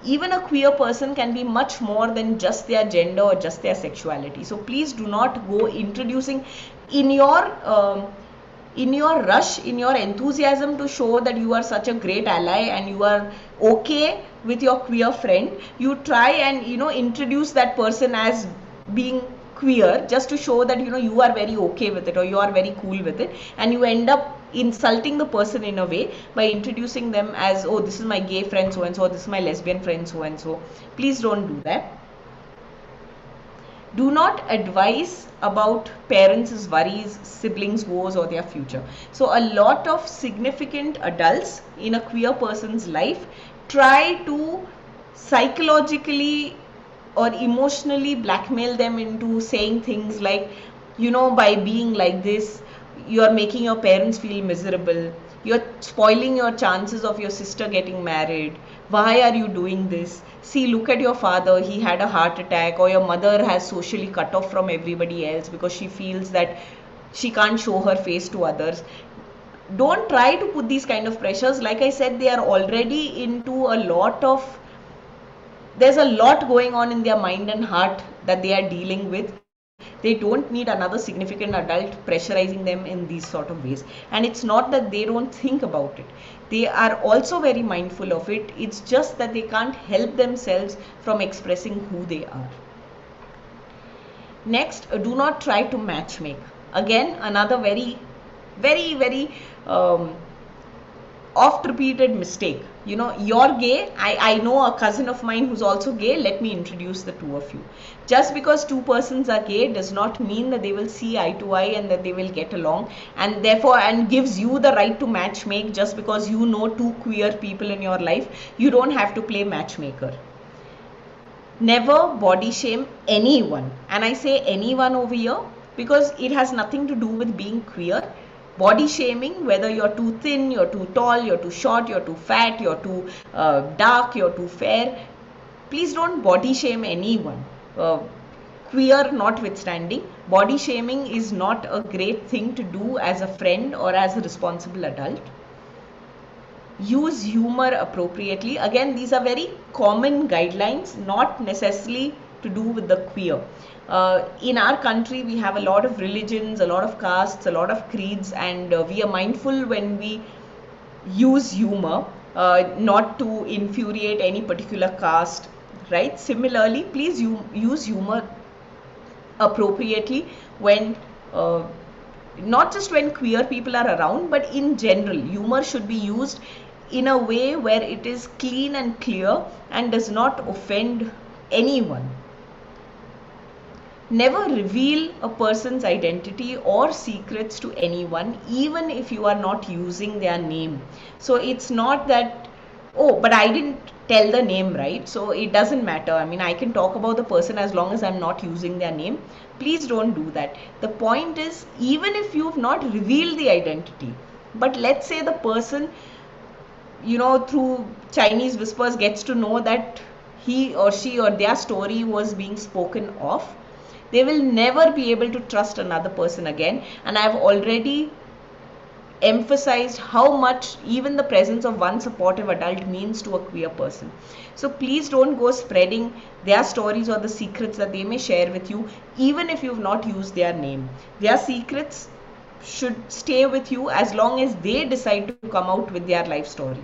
Even a queer person can be much more than just their gender or just their sexuality. So please do not go introducing in your rush, in your enthusiasm to show that you are such a great ally and you are okay with your queer friend. You try and introduce that person as being queer just to show that you are very okay with it, or you are very cool with it, and you end up insulting the person in a way by introducing them as, oh, this is my gay friend so and so, this is my lesbian friend so and so. Please don't do that. Do not advise about parents' worries, siblings' woes, or their future. So a lot of significant adults in a queer person's life try to psychologically or emotionally blackmail them into saying things like, you know, by being like this, you're making your parents feel miserable, you're spoiling your chances of your sister getting married, why are you doing this, see, look at your father, he had a heart attack, or your mother has socially cut off from everybody else because she feels that she can't show her face to others. Don't try to put these kind of pressures. Like I said, they are already into a lot of, there's a lot going on in their mind and heart that they are dealing with. They don't need another significant adult pressurizing them in these sort of ways. And it's not that they don't think about it. They are also very mindful of it. It's just that they can't help themselves from expressing who they are. Next, do not try to matchmake. Again, another very oft repeated mistake. You know, you're gay. I know a cousin of mine who's also gay. Let me introduce the two of you. Just because two persons are gay does not mean that they will see eye to eye and that they will get along, and therefore, and gives you the right to matchmake. Just because you know two queer people in your life, you don't have to play matchmaker. Never body shame anyone, and I say anyone over here because it has nothing to do with being queer. Body shaming, whether you're too thin, you're too tall, you're too short, you're too fat, you're too dark, you're too fair, please don't body shame anyone. Queer notwithstanding, body shaming is not a great thing to do as a friend or as a responsible adult. Use humor appropriately. Again, these are very common guidelines, not necessarily to do with the queer. In our country, we have a lot of religions, a lot of castes, a lot of creeds, and we are mindful when we use humor, not to infuriate any particular caste, right? Similarly, please use humor appropriately when not just when queer people are around, but in general. Humor should be used in a way where it is clean and clear and does not offend anyone. Never reveal a person's identity or secrets to anyone, even if you are not using their name. So it's not that, oh, but I didn't tell the name, right? So it doesn't matter. I mean, I can talk about the person as long as I'm not using their name. Please don't do that. The point is, even if you've not revealed the identity, but let's say the person, you know, through Chinese whispers gets to know that he or she or their story was being spoken of, they will never be able to trust another person again. And I've already emphasized how much even the presence of one supportive adult means to a queer person. So please don't go spreading their stories or the secrets that they may share with you, even if you've not used their name. Their secrets should stay with you as long as they decide to come out with their life story.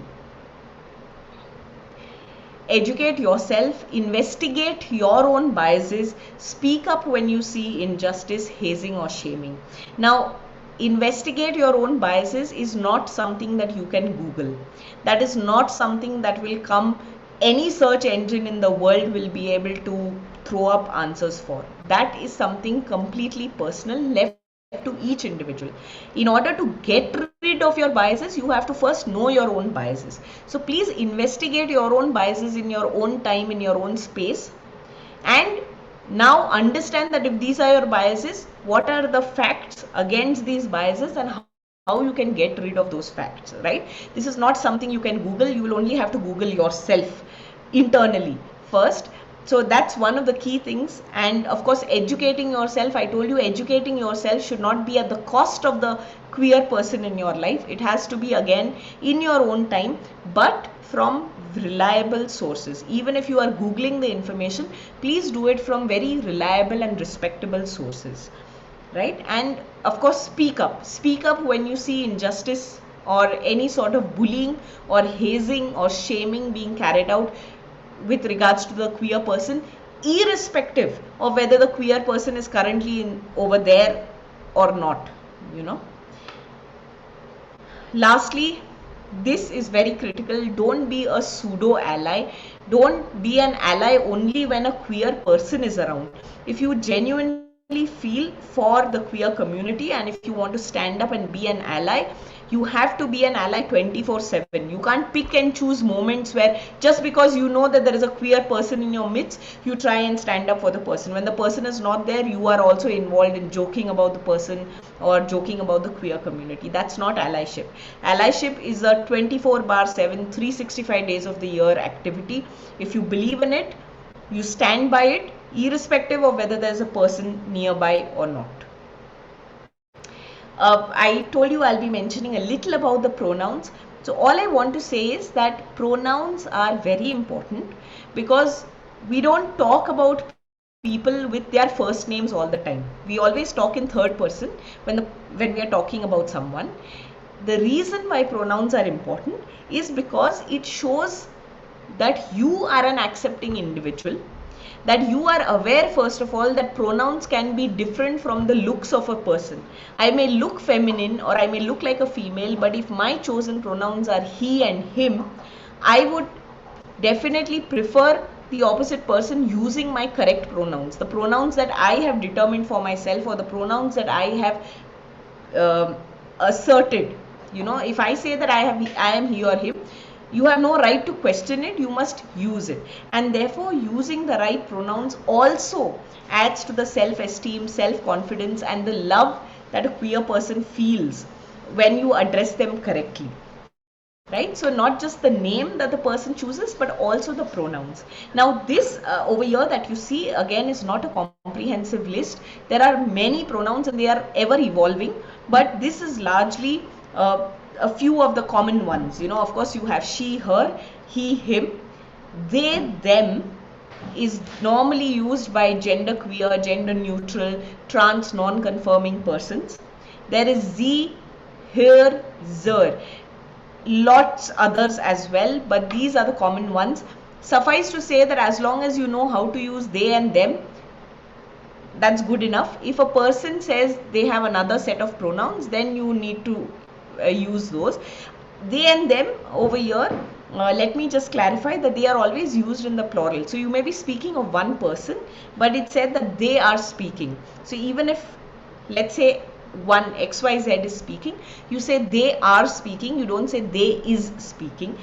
Educate yourself, investigate your own biases, speak up when you see injustice, hazing, or shaming. Now, investigate your own biases is not something that you can Google. That is not something that will come, any search engine in the world will be able to throw up answers for. That is something completely personal, left to each individual. In order to get rid of your biases, you have to first know your own biases. So please investigate your own biases in your own time, in your own space, and now understand that if these are your biases, what are the facts against these biases and how you can get rid of those facts, right? This is not something you can Google. You will only have to Google yourself internally first. So that's one of the key things. And of course, educating yourself, I told you, educating yourself should not be at the cost of the queer person in your life. It has to be, again, in your own time, but from reliable sources. Even if you are Googling the information, please do it from very reliable and respectable sources, right? And of course, speak up. Speak up when you see injustice or any sort of bullying or hazing or shaming being carried out with regards to the queer person, irrespective of whether the queer person is currently over there or not, you know. Lastly, this is very critical. Don't be a pseudo ally. Don't be an ally only when a queer person is around. If you genuinely feel for the queer community and if you want to stand up and be an ally, you have to be an ally 24/7. You can't pick and choose moments where just because you know that there is a queer person in your midst, you try and stand up for the person. When the person is not there, you are also involved in joking about the person or joking about the queer community. That's not allyship. Allyship is a 24/7, 365 days of the year activity. If you believe in it, you stand by it, irrespective of whether there's a person nearby or not. I told you I'll be mentioning a little about the pronouns. So all I want to say is that pronouns are very important because we don't talk about people with their first names all the time. We always talk in third person when we are talking about someone. The reason why pronouns are important is because it shows that you are an accepting individual, that you are aware first of all that pronouns can be different from the looks of a person. I may look feminine or I may look like a female, but if my chosen pronouns are he and him, I would definitely prefer the opposite person using my correct pronouns, the pronouns that I have determined for myself or the pronouns that I have asserted. You know, if I say that I am he or him, you have no right to question it, you must use it. And therefore using the right pronouns also adds to the self-esteem, self-confidence and the love that a queer person feels when you address them correctly. Right? So not just the name that the person chooses, but also the pronouns. Now this over here that you see again is not a comprehensive list. There are many pronouns and they are ever evolving, but this is largely a few of the common ones. You know, of course you have she, her, he, him. They, them is normally used by gender queer, gender neutral, trans, non-conforming persons. There is ze, her, zer. Lots others as well, but these are the common ones. Suffice to say that as long as you know how to use they and them, that's good enough. If a person says they have another set of pronouns, then you need to use those. They and them over here, let me just clarify that they are always used in the plural. So you may be speaking of one person, but it said that they are speaking. So even if, let's say, one XYZ is speaking, you say they are speaking, you don't say they is speaking.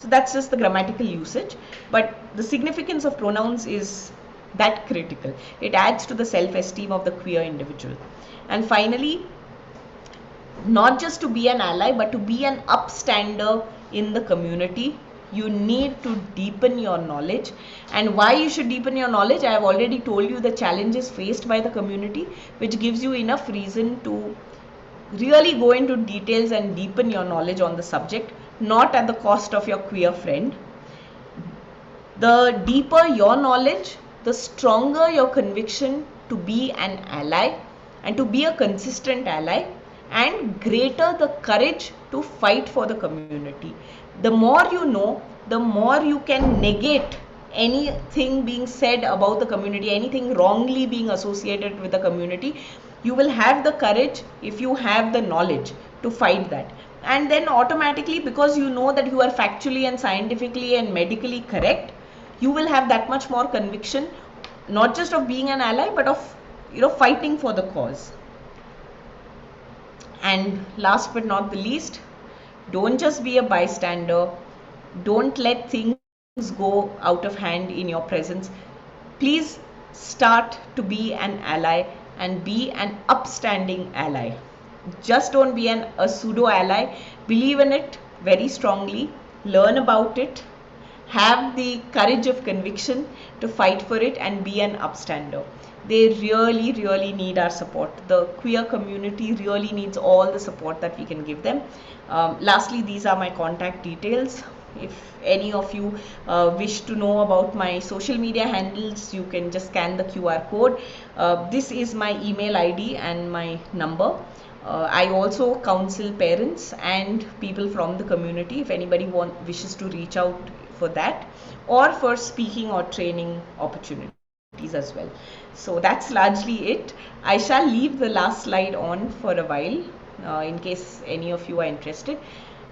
So that's just the grammatical usage, but the significance of pronouns is that critical. It adds to the self-esteem of the queer individual. And finally, not just to be an ally, but to be an upstander in the community, you need to deepen your knowledge. And why you should deepen your knowledge, I have already told you the challenges faced by the community, which gives you enough reason to really go into details and deepen your knowledge on the subject, not at the cost of your queer friend. The deeper your knowledge, the stronger your conviction to be an ally and to be a consistent ally, and greater the courage to fight for the community. The more you know, the more you can negate anything being said about the community, anything wrongly being associated with the community. You will have the courage if you have the knowledge to fight that. And then automatically, because you know that you are factually and scientifically and medically correct, you will have that much more conviction, not just of being an ally, but of, you know, fighting for the cause. And last but not the least, don't just be a bystander. Don't let things go out of hand in your presence. Please start to be an ally and be an upstanding ally. Just don't be a pseudo ally. Believe in it very strongly. Learn about it. Have the courage of conviction to fight for it and be an upstander. They really, really need our support. The queer community really needs all the support that we can give them. Lastly, these are my contact details. If any of you wish to know about my social media handles, you can just scan the QR code. This is my email ID and my number. I also counsel parents and people from the community if anybody wishes to reach out for that, or for speaking or training opportunities as well. So that's largely it. I shall leave the last slide on for a while in case any of you are interested.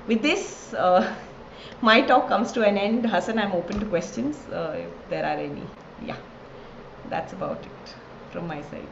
with this, my talk comes to an end. Hassan, I'm open to questions if there are any. Yeah, that's about it from my side.